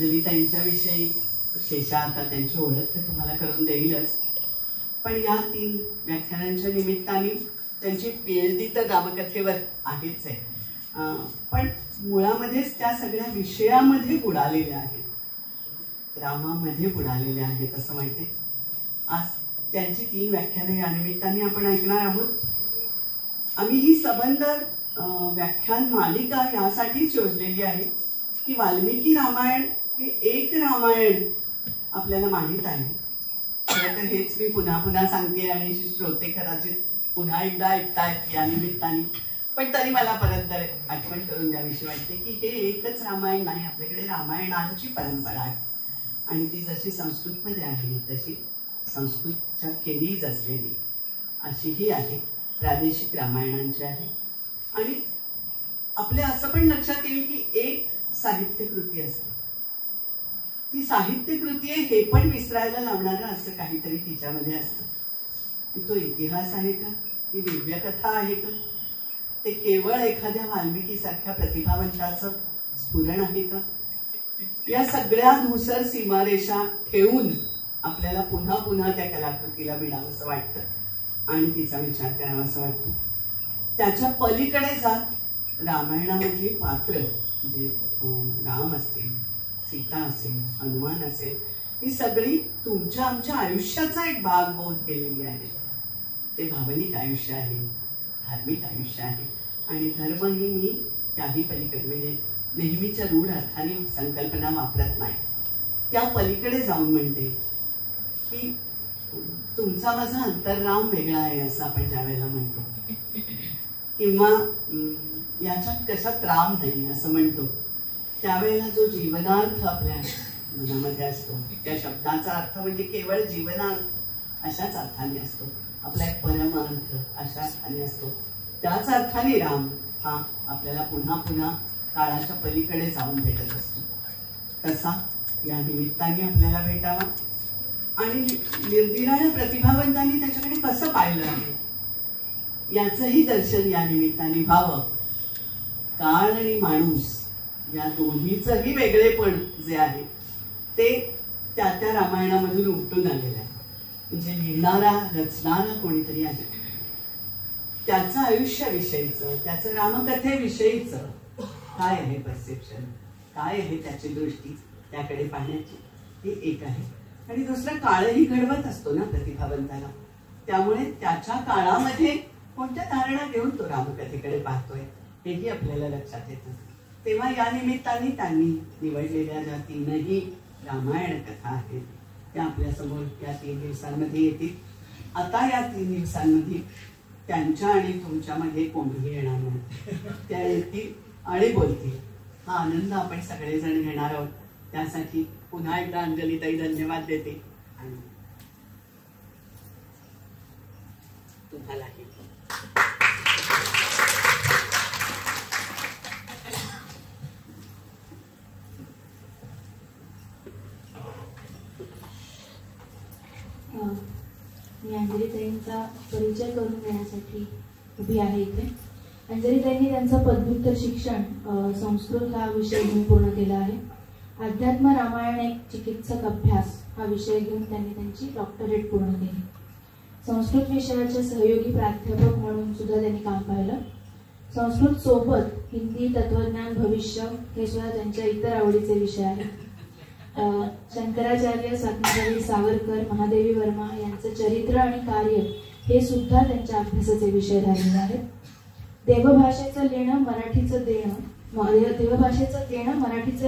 अंजलीताईंच्या विषयी शेषा आता त्यांची ओळख तर तुम्हाला करून देईलच, पण या 3 व्याख्यानांच्या निमित्ताने त्यांची PhD तर रामकथेवर आहेच आहे, पण मुळामध्येच त्या सगळ्या विषयामध्ये बुडालेल्या आहेत, रामामध्ये बुडालेल्या आहेत असं माहिती. आज त्यांची 3 व्याख्याने या निमित्ताने आपण ऐकणार आहोत. आम्ही ही सबंध व्याख्यान मालिका यासाठीच योजलेली आहे की वाल्मिकी रामायण हे एक रामायण आपल्याला माहीत आहे. खरं तर हेच मी पुन्हा पुन्हा सांगते आणि श्रोते कदाचित पुन्हा एकदा ऐकतायत या निमित्ताने, पण तरी मला परत आठवण करून द्यावीशी वाटते की हे एकच रामायण नाही, आपल्याकडे रामायणाची परंपरा आहे आणि ती जशी संस्कृतमध्ये आहे तशी संस्कृतच्या खेरीज असलेली अशीही आहे, प्रादेशिक रामायणांची आहे. आणि आपल्या असं पण लक्षात येईल की एक साहित्यकृती असते, ती साहित्यकृती आहे हे पण विसरायला लावणारं असं काहीतरी तिच्यामध्ये असतं. की तो इतिहास आहे का, ती दिव्यकथा आहे का, ते केवळ एखाद्या वाल्मिकीसारख्या प्रतिभावंताचं स्फुरण आहे का, या सगळ्या धूसर सीमारेषा ठेवून आपल्याला पुन्हा पुन्हा त्या कलाकृतीला मिळावंसं वाटतं आणि तिचा विचार करावासा वाटतो. त्याच्या पलीकडे जात रामायणामधली पात्र जे राम असतील, सीता असेल, हनुमान असेल, ही सगळी तुमच्या आमच्या आयुष्याचा एक भाग होत गेलेली आहे. ते भावनिक आयुष्य आहे, धार्मिक आयुष्य आहे आणि धर्म ही मी त्याही पलीकडे म्हणजे नेहमीच्या रूढ अर्थाने संकल्पना वापरत नाही, त्या पलीकडे जाऊन म्हणते की तुमचा माझा अंतर्राम वेगळा आहे असं आपण ज्या वेळेला म्हणतो, किंवा याच्यात कशात राम नाही असं म्हणतो, त्यावेळेला जो जीवनार्थ आपल्या मनामध्ये असतो, त्या शब्दाचा अर्थ म्हणजे केवळ जीवनार्थ अशाच अर्थाने असतो, आपला एक परमार्थ अशा अर्थाने असतो, त्याच अर्थाने राम हा आपल्याला पुन्हा पुन्हा काळाच्या पलीकडे जाऊन भेटत असतो. तसा या निमित्ताने आपल्याला भेटावा आणि निर्दिराळ्या प्रतिभावंतांनी त्याच्याकडे कसं पाहिलं आहे याचंही दर्शन या निमित्ताने व्हावं. काळ आणि माणूस या दोन्हीचंही वेगळेपण जे आहे ते त्या त्या रामायणामधून उमटून आलेलं आहे. म्हणजे लिहिणारा रचणारा कोणीतरी आहे, त्याचं आयुष्याविषयीचं, त्याचं रामकथेविषयीचं काय आहे परसेप्शन, काय आहे त्याची दृष्टी त्याकडे पाहण्याची, हे एक आहे. आणि दुसरा काळही घडवत असतो ना प्रतिभावंताला, त्यामुळे त्याच्या काळामध्ये कोणत्या धारणा घेऊन तो रामकथेकडे पाहतोय हेही आपल्याला लक्षात येतं. तेव्हा या निमित्ताने त्यांनी निवडलेल्या ज्या 3ही रामायण कथा आहेत त्या आपल्यासमोर या 3 दिवसांमध्ये येतील. आता या 3 दिवसांमध्ये त्यांच्या आणि तुमच्यामध्ये कोणीही येणार नाही, त्या येतील आणि बोलतील. हा आनंद आपण सगळेजण घेणार आहोत. त्यासाठी पुन्हा एकदा अंजलीताई धन्यवाद देते आणि तुम्हालाही. मी अंजलीताईंचा परिचय करून देण्यासाठी उभी आहे इथे. अंजलीताईंनी त्यांचं पदव्युत्तर शिक्षण संस्कृत हा विषय घेऊन पूर्ण केला आहे. अध्यात्म रामायण एक चिकित्सक अभ्यास हा विषय घेऊन त्यांनी त्यांची डॉक्टरेट पूर्ण केली. संस्कृत विषयाचे सहयोगी प्राध्यापक म्हणून सुद्धा त्यांनी काम पाहिलं. संस्कृत सोबत हिंदी, तत्वज्ञान, भविष्य हे सुद्धा त्यांच्या इतर आवडीचे विषय आहेत. शंकराचार्य, स्वातंत्र्यवीर सावरकर, महादेवी वर्मा यांचं चरित्र आणि कार्य हे सुद्धा त्यांच्या अभ्यासाचे विषय राहिलेले आहेत. देवभाषेचं लेणं मराठीचं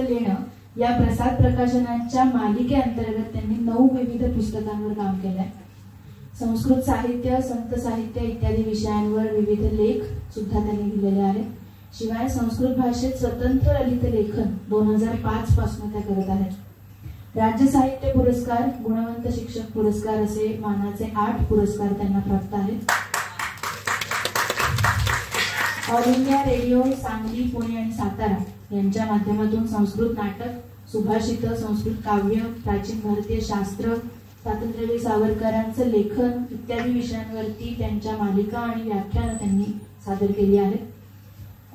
लेणं या प्रसाद प्रकाशनांच्या मालिकेअंतर्गत त्यांनी 9 विविध पुस्तकांवर काम केलंय. संस्कृत साहित्य, संत साहित्य इत्यादी विषयांवर विविध लेख सुद्धा त्यांनी लिहिलेले आहेत. शिवाय संस्कृत भाषेत स्वतंत्र ललित लेखन 2005 पासून त्या करत आहेत. राज्य साहित्य पुरस्कार, गुणवंत शिक्षक पुरस्कार असे मानाचे 8 पुरस्कार त्यांना प्राप्त आहेत. All India radio Sangli, Pune आणि सातारा यांच्या माध्यमातून संस्कृत नाटक, सुभाषित, संस्कृत काव्य, प्राचीन भारतीय शास्त्र, स्वातंत्र्यवीर सावरकरांचं लेखन इत्यादी विषयांवरती त्यांच्या मालिका आणि व्याख्यानं त्यांनी सादर केली आहेत.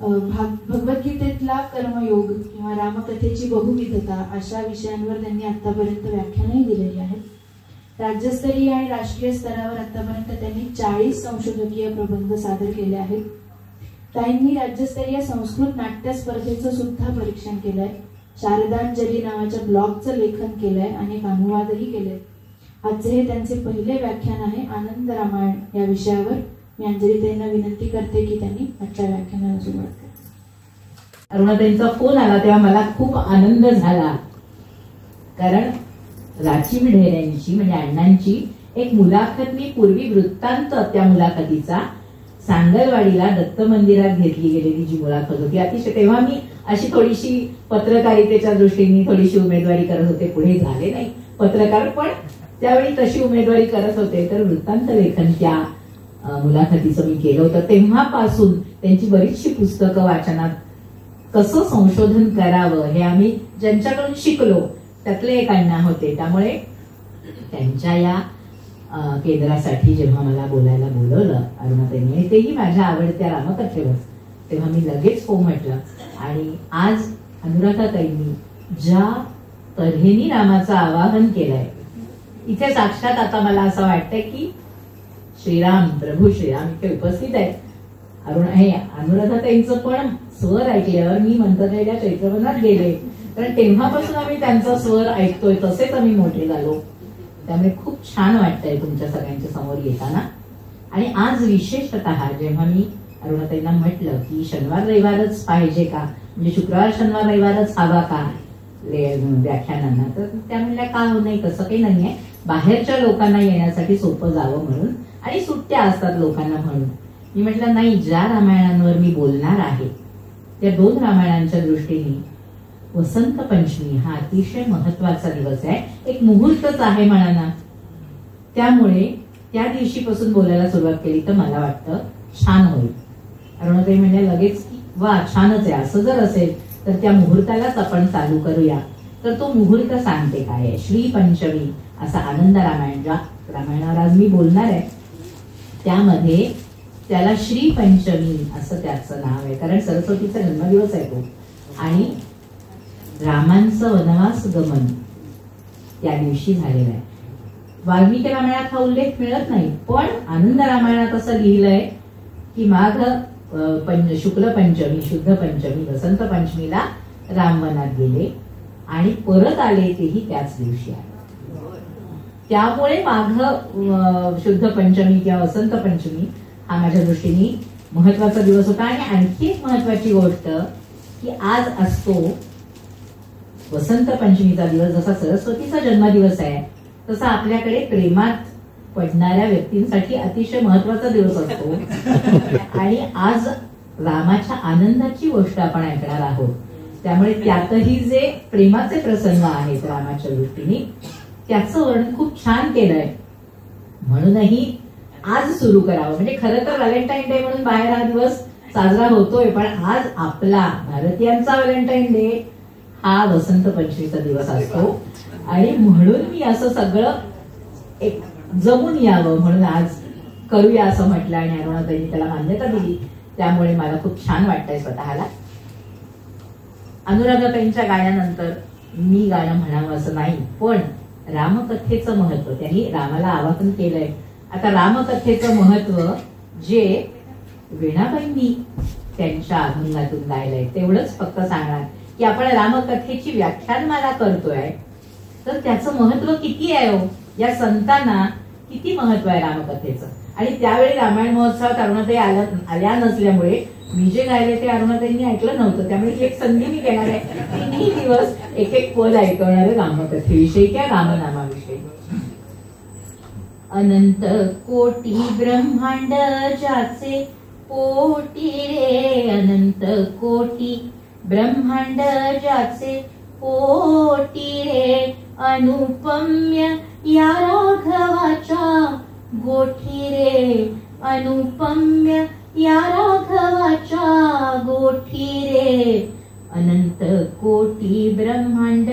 भगवद्गीतेतला कर्मयोग किंवा रामकथेची बहुविधता अशा विषयांवर त्यांनी आतापर्यंत व्याख्यानही दिलेली आहेत. राज्यस्तरीय आणि राष्ट्रीय स्तरावर आतापर्यंत त्यांनी 40 संशोधकीय प्रबंध सादर केले आहेत. त्यांनी राज्यस्तरीय संस्कृत नाट्य स्पर्धेचं सुद्धा परीक्षण केलंय. शारदांजली नावाच्या ब्लॉगचं लेखन केलंय. अनेक अनुवादही केले. आजचे हे त्यांचे पहिले व्याख्यान आहे आनंद रामायण या विषयावर. मी अंजलीताईंना विनंती करते की त्यांनी आजच्या व्याख्यानाला सुरुवात करा. अरुणाताईंचा फोन आला तेव्हा मला खूप आनंद झाला, कारण राची ढेर यांची म्हणजे अण्णांची एक मुलाखत मी पूर्वी वृत्तांत त्या मुलाखतीचा सांगलवाडीला दत्त मंदिरात घेतली गेलेली जी मुलाखत होती, अतिशय तेव्हा मी अशी थोडीशी पत्रकारितेच्या दृष्टीने थोडीशी उमेदवारी करत होते. पुढे झाले नाही पत्रकार, पण त्यावेळी तशी उमेदवारी करत होते. तर वृत्तांत लेखन त्या मुलाखतीचं मी केलं होतं. तेव्हापासून त्यांची बरीचशी पुस्तकं वाचनात कसं संशोधन करावं हे आम्ही ज्यांच्याकडून शिकलो त्यातले एक अण्णा होते. त्यामुळे त्यांच्या या केंद्रासाठी जेव्हा मला बोलायला बोलवलं अरुणाताईंनी, तेही माझ्या आवडत्या रामकथेवर, तेव्हा मी लगेच हो म्हटलं. आणि आज अनुराधाताईंनी ज्या तऱ्हेने रामाचं आवाहन केलंय, इथे साक्षात आता मला असं वाटतंय की श्रीराम, प्रभू श्रीराम इथे उपस्थित आहेत. अनुराधाताईंचं पण स्वर ऐकल्यावर मी मंत्रालयाच्या चैत्रवनात गेले, कारण तेव्हापासून आम्ही त्यांचा स्वर ऐकतोय, तसेच आम्ही मोठे झालो. त्यामुळे खूप छान वाटतंय तुमच्या सगळ्यांच्या समोर येताना. आणि आज विशेषतः जेव्हा मी अरुणाताईंना म्हटलं की शनिवार रविवारच पाहिजे का, म्हणजे शुक्रवार शनिवार रविवारच हवा का व्याख्यानांना, तर त्या म्हणल्या का हो नाही, तसं काही नाहीये, बाहेरच्या लोकांना येण्यासाठी सोपं जावं म्हणून, आणि सुट्ट्या असतात लोकांना म्हणून. मी म्हटलं नाही, ज्या रामायणांवर मी बोलणार आहे त्या 2 रामायणांच्या दृष्टीने वसंत पंचमी हा अतिशय महत्वाचा दिवस आहे, एक मुहूर्तच आहे म्हणा ना. त्यामुळे त्या दिवशीपासून बोलायला सुरुवात केली तर मला वाटतं छान होईल. अरुणाताई म्हणल्या लगेच की वा छानच आहे, असं जर असेल तर त्या मुहूर्तालाच आपण चालू करूया. तर तो मुहूर्त सांगते काय आहे, श्री पंचमी असा आनंद रामायण, ज्या रामायणावर आज मी बोलणार आहे त्यामध्ये त्याला श्री पंचमी असं त्याचं नाव आहे, कारण सरस्वतीचा जन्मदिवस आहे तो. आणि रामांचं वनवास गमन त्या दिवशी झालेलं आहे. वाल्मिकी रामायणात हा उल्लेख मिळत नाही, पण आनंद रामायणात असं लिहिलंय की माघ शुक्ल पंचमी, शुद्ध पंचमी, वसंत पंचमीला राम वनात गेले आणि परत आले तेही त्याच दिवशी आले. त्यामुळे माघ शुद्ध पंचमी किंवा वसंत पंचमी हा माझ्या दृष्टीने महत्वाचा दिवस होता. आणि आणखी एक महत्वाची गोष्ट की आज असतो वसंत पंचमीचा दिवस. जसा सरस्वतीचा जन्मदिवस आहे तसा आपल्याकडे प्रेमात पडणाऱ्या व्यक्तींसाठी अतिशय महत्वाचा दिवस असतो. आणि आज रामाच्या आनंदाची गोष्ट आपण ऐकणार आहोत. त्यामुळे त्यातही जे प्रेमाचे प्रसंग आहेत रामाच्या दृष्टीने त्याचं वर्णन खूप छान केलंय. म्हणूनही आज सुरू करावं. म्हणजे खरं तर व्हॅलेंटाईन डे म्हणून बाहेर हा दिवस साजरा होतोय, पण आज आपला भारतीयांचा व्हॅलेंटाईन डे हा वसंत पंचमीचा दिवस असतो. आणि म्हणून मी असं सगळं एक जमून यावं म्हणून आज करूया असं म्हटलं आणि अरुणाताईंनी त्याला मान्यता दिली. त्यामुळे मला खूप छान वाटतंय स्वतःला. अनुराधाताईंच्या गाण्यानंतर मी गाणं म्हणावं असं नाही, पण रामकथेचं महत्व, त्यांनी रामाला आवाहन केलंय. आता रामकथेचं महत्व जे वीणाबाईंनी त्यांच्या अभंगातून गायलंय तेवढंच फक्त सांगणार की आपण रामकथेची व्याख्यानमाला करतोय तर त्याचं महत्व किती आहे हो, या संतांना किती महत्व आहे रामकथेचं. आणि त्यावेळी रामायण महोत्सवात अरुणाताई आल्या नसल्यामुळे मी जे गायले ते अरुणाताईंनी ऐकलं नव्हतं. त्यामुळे एक संधी मी घेणार आहे, 3 दिवस एक एक पद ऐकवणार आहे रामकथेविषयी किंवा रामनामाविषयी. अनंत कोटी ब्रह्मांड ज्याचे पोटी रे, अनंत कोटी ब्रह्मांड ज्याचे पोटी रे, अनुपम्य या राघवाच्या गोठी रे, अनुपम्य या राघवाच्या गोठी रे, अनंत कोटी ब्रह्मांड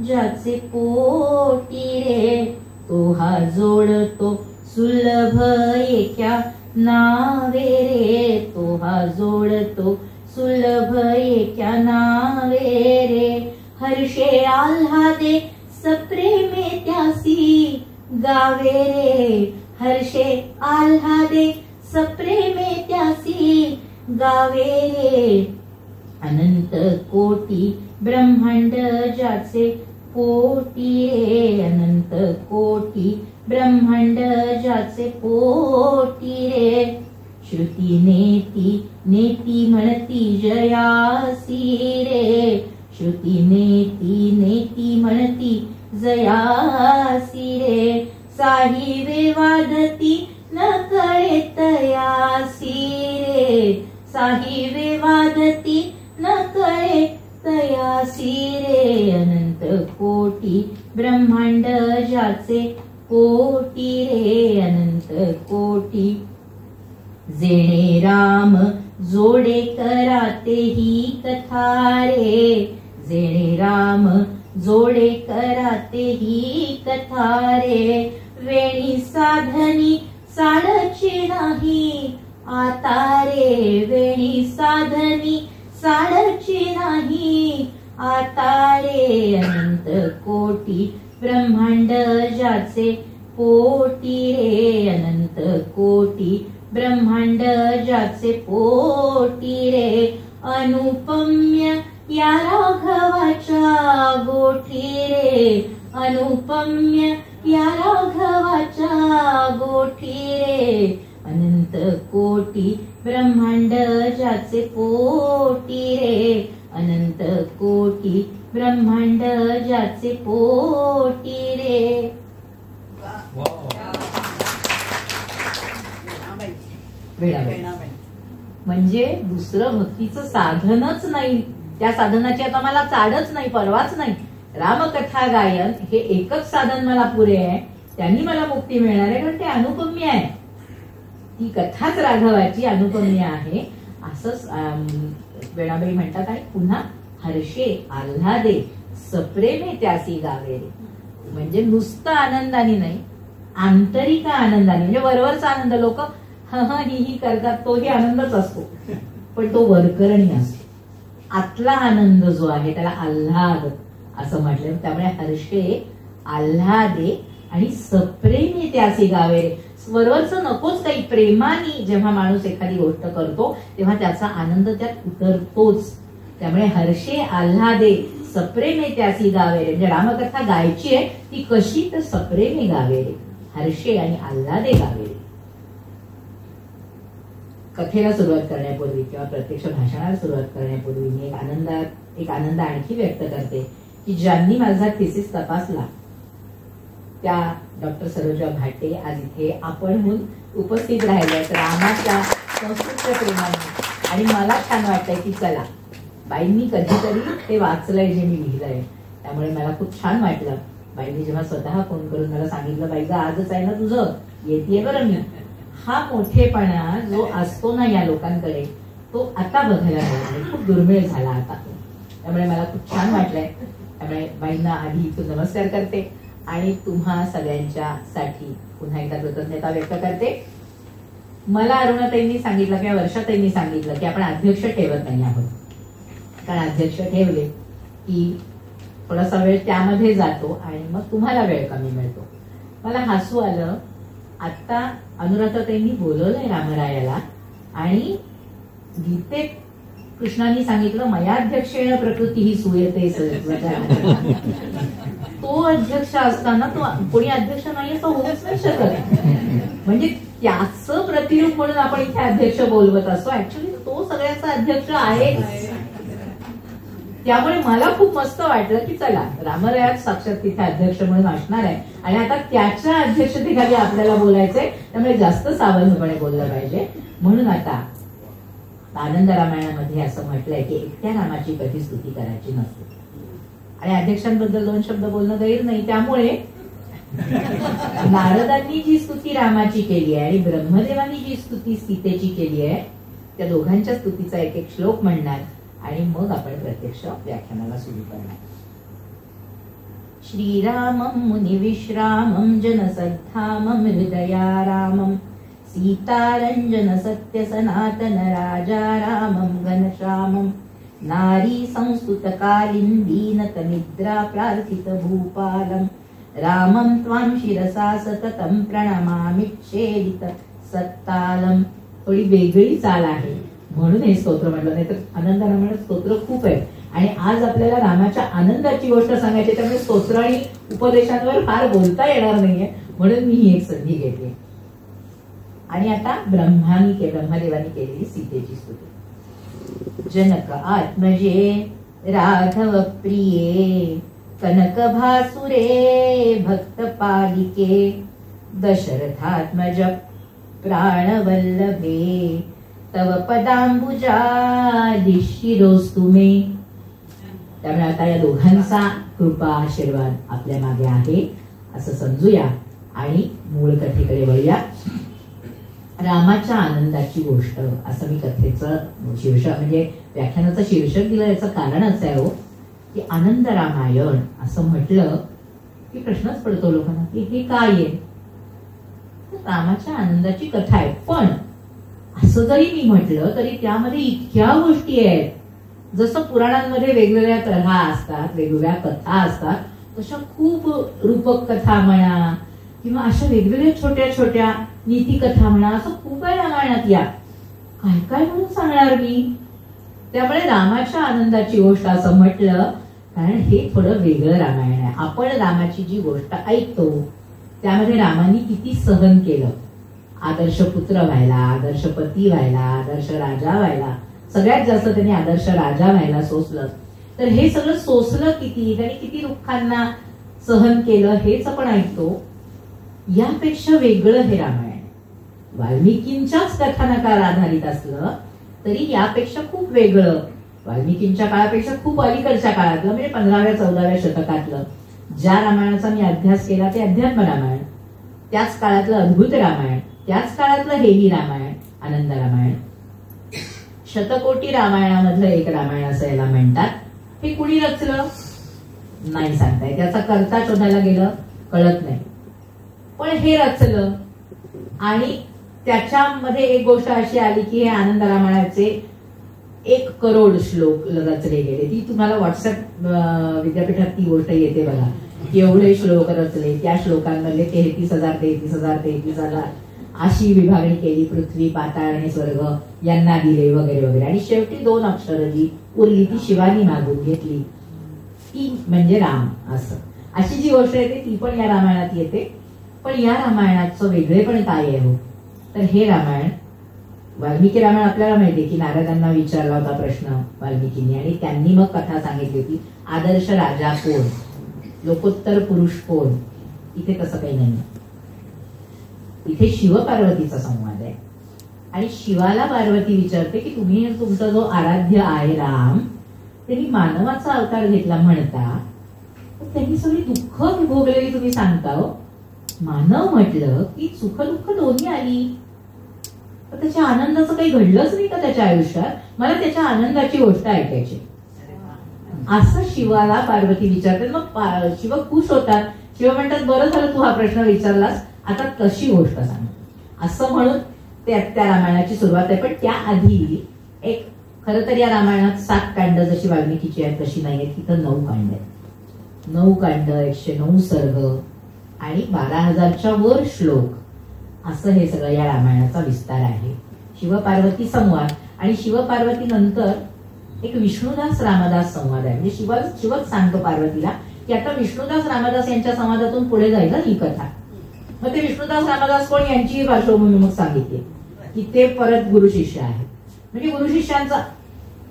ज्याचे पोटी रे, तो हा जोडतो सुलभ एका नावे रे, तो हा जोडतो सुलभ एक्या नावे रे, हर्षे आल्हादे सप्रेमे त्यासी गावे रे, हर्षे आल्हादे सप्रेमे त्यासी गावे रे. अनंत कोटी ब्रह्मांड ज्याचे पोटी रे, अनंत कोटी ब्रह्मांड ज्याचे पोटी रे. श्रुती नेती नेती म्हणती जयासी रे, श्रुती नेती नेती म्हणती जयासी रे. साही विवादती न कळे तयासी रे, साही विवादती न कळे तयासी रे. अनंत कोटी ब्रह्मांड ज्याचे कोटी रे, अनंत कोटी. जेणे राम जोडे कराते ही कथा रे, जेणे राम जोडे कराते ही कथा रे. वेणी साधनी साडची नाही आता रे, वेणी साधनी साडची नाही आता रे. अनंत कोटी ब्रह्मांड ज्याचे पोटी रे, अनंत कोटी ब्रह्मांड ज्याचे पोटी रे. अनुपम्य या राघवाच्या गोठी रे, अनुपम्य या राघवाच्या गोठी रे. अनंत कोटी ब्रह्मांड ज्याचे पोटी रे, अनंत कोटी ब्रह्मांड ज्याचे पोटी रे. वेळाबाई म्हणजे दुसरं भक्तीचं साधनच नाही, त्या साधनाची आता मला चाडच नाही, परवाच नाही. रामकथा गायन हे एकच साधन मला पुरे आहे, त्यांनी मला मुक्ती मिळणार आहे, कारण ते अनुपम्य आहे. ती कथाच राघवाची अनुपम्य आहे असं वेळाबाई म्हणतात. आणि पुन्हा हर्षे आल्हादे सप्रेमे त्यासी गावे रे, म्हणजे नुसतं आनंदाने नाही, आंतरिक आनंदाने. म्हणजे वरवरचा आनंद लोक ही करतात, तोही आनंदच असतो, पण तो वरकरणी असतो. आतला आनंद जो आहे त्याला आल्हाद असं म्हटलं. त्यामुळे हर्षे आल्हादे आणि सप्रेमी त्यासी गावे रे. वरवरचं नकोच काही, प्रेमाने जेव्हा माणूस एखादी गोष्ट करतो तेव्हा त्याचा आनंद त्यात उतरतोच. त्यामुळे हर्षे आल्हादे सप्रेमे त्यासी गावे रे, म्हणजे रामकथा गायची आहे ती कशी तर सप्रेमे गावे रे, हर्षे आणि आल्हादे गावे रे. कथेला सुरुवात करण्यापूर्वी किंवा प्रत्यक्ष भाषणाला सुरुवात करण्यापूर्वी मी एक आनंद आणखी व्यक्त करते की ज्यांनी माझा थिसिस तपासला त्या डॉक्टर सरोजा भाटे आज इथे आपण म्हणून उपस्थित राहिल्या रामाच्या संस्कृत प्रेमाने. आणि मला छान वाटतंय की चला बाईंनी कधीतरी ते वाचलंय जे मी लिहिलंय, त्यामुळे मला खूप छान वाटलं. बाईंनी जेव्हा स्वतः फोन करून मला सांगितलं बाई ग आजच आहे ना तुझं, येतेय बरं मी. हा मोठेपणा जो असतो ना या लोकांकडे तो आता बघायला मिळाला, खूप दुर्मिळ झाला आता. त्यामुळे मला खूप छान वाटलंय. त्यामुळे बाईंना आधी इथून नमस्कार करते आणि तुम्हा सगळ्यांच्या साठी पुन्हा एकदा कृतज्ञता व्यक्त करते. मला अरुणाताईंनी सांगितलं किंवा वर्षाताईंनी सांगितलं की आपण अध्यक्ष ठेवत नाही आहोत, कारण अध्यक्ष ठेवले की थोडासा वेळ त्यामध्ये जातो आणि मग तुम्हाला वेळ कमी मिळतो. मला हसू आलं. आता अनुराधाताईंनी बोलवलंय रामरायाला आणि गीतेत कृष्णांनी सांगितलं मयाध्यक्षेण प्रकृती ही सूयते. तो अध्यक्ष असताना तो कोणी अध्यक्ष नाही असं होऊच नाही शकत. म्हणजे त्याचं प्रतिरूप म्हणून आपण इथे अध्यक्ष बोलवत असतो, ऍक्च्युली तो सगळ्याचा अध्यक्ष आहे. त्यामुळे मला खूप मस्त वाटलं की चला रामरायात साक्षात तिथे अध्यक्ष म्हणून असणार आहे आणि आता त्याच्या अध्यक्षतेखाली आपल्याला बोलायचंय, त्यामुळे जास्त सावधपणे बोललं पाहिजे. म्हणून आता आनंद रामायणामध्ये असं म्हटलंय की एकट्या रामाची कधी स्तुती करायची नसते आणि अध्यक्षांबद्दल दोन शब्द बोलणं गैर नाही. त्यामुळे नारदांनी जी स्तुती रामाची केली आहे आणि ब्रह्मदेवांनी जी स्तुती सीतेची केली आहे त्या दोघांच्या स्तुतीचा एक एक श्लोक म्हणणार आणि मग आपण प्रत्यक्ष व्याख्यानाला सुरू करणार. श्रीरामं मुनिविश्रामं जनसद्धामं हृदयारामं सीतारंजन सत्य सनातन राजा रामं घनश्यामं नारी संस्तुत कालिन्दीनत निद्रा प्रार्थित भूपालं रामं त्वां शिरसा सततं प्रणमामिच्छेदित सत्तालं. थोडी वेगळी चाल आहे म्हणून हे स्तोत्र म्हटलं, नाही तर आनंद रामायण स्तोत्र खूप आहे. आणि आज आपल्याला रामाच्या आनंदाची गोष्ट सांगायची, त्यामुळे स्तोत्र आणि उपदेशांवर फार बोलता येणार नाहीये, म्हणून मी ही एक संधी घेतली. आणि आता ब्रह्मदेवानी केलेली सीतेची स्तुती. जनक आत्मजे राघव प्रिये कनक भासुरे भक्त पालिके दशरथात्मज प्राणवल्लभे तव पदांबुजाली शिरोस्तुमे. त्यामुळे आता या दोघांचा कृपा आशीर्वाद आपल्या मागे आहे असं समजूया आणि मूळ कथेकडे वळूया. रामाच्या आनंदाची गोष्ट असं मी कथेचं शीर्षक म्हणजे व्याख्यानाचं शीर्षक दिलं. याचं कारण असं आहे हो की आनंद रामायण असं म्हटलं की प्रश्नच पडतो लोकांना की हे काय आहे. रामाच्या आनंदाची कथा आहे, पण असं जरी मी म्हटलं तरी त्यामध्ये इतक्या गोष्टी आहेत. जसं पुराणांमध्ये वेगवेगळ्या कथा असतात, वेगवेगळ्या कथा असतात, तशा खूप रूपक कथा म्हणा किंवा अशा वेगवेगळ्या छोट्या छोट्या नीती कथा म्हणा, असं खूप आहे रामायणात. या काय काय म्हणून सांगणार मी. त्यामुळे रामाच्या आनंदाची गोष्ट असं म्हटलं कारण हे थोडं वेगळं रामायण आहे. आपण रामाची जी गोष्ट ऐकतो त्यामध्ये रामाने किती सहन केलं. आदर्श पुत्र व्हायला, आदर्श पती व्हायला, आदर्श राजा व्हायला, सगळ्यात जास्त त्यांनी आदर्श राजा व्हायला सोसलं. तर हे सगळं सोसलं किती, त्यांनी किती दुःखांना सहन केलं हेच आपण ऐकतो. यापेक्षा वेगळं हे रामायण. वाल्मिकींच्याच कथानकावर आधारित असलं तरी यापेक्षा खूप वेगळं. वाल्मिकींच्या काळापेक्षा खूप अलीकडच्या काळातलं म्हणजे 15व्या-14व्या शतकातलं ज्या रामायणाचा मी अभ्यास केला ते अध्यात्म रामायण, त्याच काळातलं अद्भुत रामायण, त्याच काळातलं हेही रामायण, आनंद रामायण. शतकोटी रामायणामधलं एक रामायण असं याला म्हणतात. हे कुणी रचलं नाही सांगताय, त्याचा कर्ता शोधायला गेलं कळत नाही, पण हे रचलं. आणि त्याच्यामध्ये एक गोष्ट अशी आली की हे आनंद रामायणाचे 1 करोड श्लोक रचले गेले. ती तुम्हाला व्हॉट्सअप विद्यापीठात ती गोष्ट येते बघा, एवढे श्लोक रचले. त्या श्लोकांमध्ये 33,000 अशी विभागणी केली. पृथ्वी, पाताळ आणि स्वर्ग यांना दिले वगैरे वगैरे. आणि शेवटी 2 अक्षरं जी उरली ती शिवानी मागून घेतली, ती म्हणजे राम. असं अशी जी गोष्ट येते ती पण या रामायणात येते. पण या रामायणाचं वेगळेपण काय आहे हो, तर हे रामायण वाल्मिकी रामायण आपल्याला माहिती आहे की नारदांना विचारला होता प्रश्न वाल्मिकींनी आणि त्यांनी मग कथा सांगितली होती आदर्श राजा कोण, लोकोत्तर पुरुष कोण. इथे तसं काही नाही. इथे शिवपार्वतीचा संवाद आहे आणि शिवाला पार्वती विचारते की तुम्ही तुमचा जो आराध्य आहे राम, त्यांनी मानवाचा अवतार घेतला म्हणता, त्यांनी सगळी दुःख भोगलेली तुम्ही सांगता हो. मानव म्हटलं की सुख दुःख दोन्ही आली, तर त्याच्या आनंदाचं काही घडलंच नाही का त्याच्या आयुष्यात. मला त्याच्या आनंदाची गोष्ट ऐकायची असं शिवाला पार्वती विचारते. मग शिव खुश होतात. शिव म्हणतात बरं झालं तू हा प्रश्न विचारलास, आता तशी गोष्ट सांग. असं म्हणून त्या रामायणाची सुरुवात आहे. पण त्याआधी एक खरं तर या रामायणात 7 कांड जशी वाल्मिकीची आहेत तशी नाही आहेत. तिथं 9 कांड आहेत. 9 कांड, 109 सर्ग आणि 12,000च्या वर श्लोक, असं हे सगळं या रामायणाचा विस्तार आहे. शिवपार्वती संवाद आणि शिवपार्वती नंतर एक विष्णुदास रामदास संवाद आहे. म्हणजे शिवच सांगतो पार्वतीला की आता विष्णुदास रामदास यांच्या संवादातून पुढे जायला ही कथा. मग ते विष्णुदास रामदास कोण यांची पार्श्वभूमी मग सांगितली की ते परत गुरु शिष्य आहेत. म्हणजे गुरु शिष्यांचा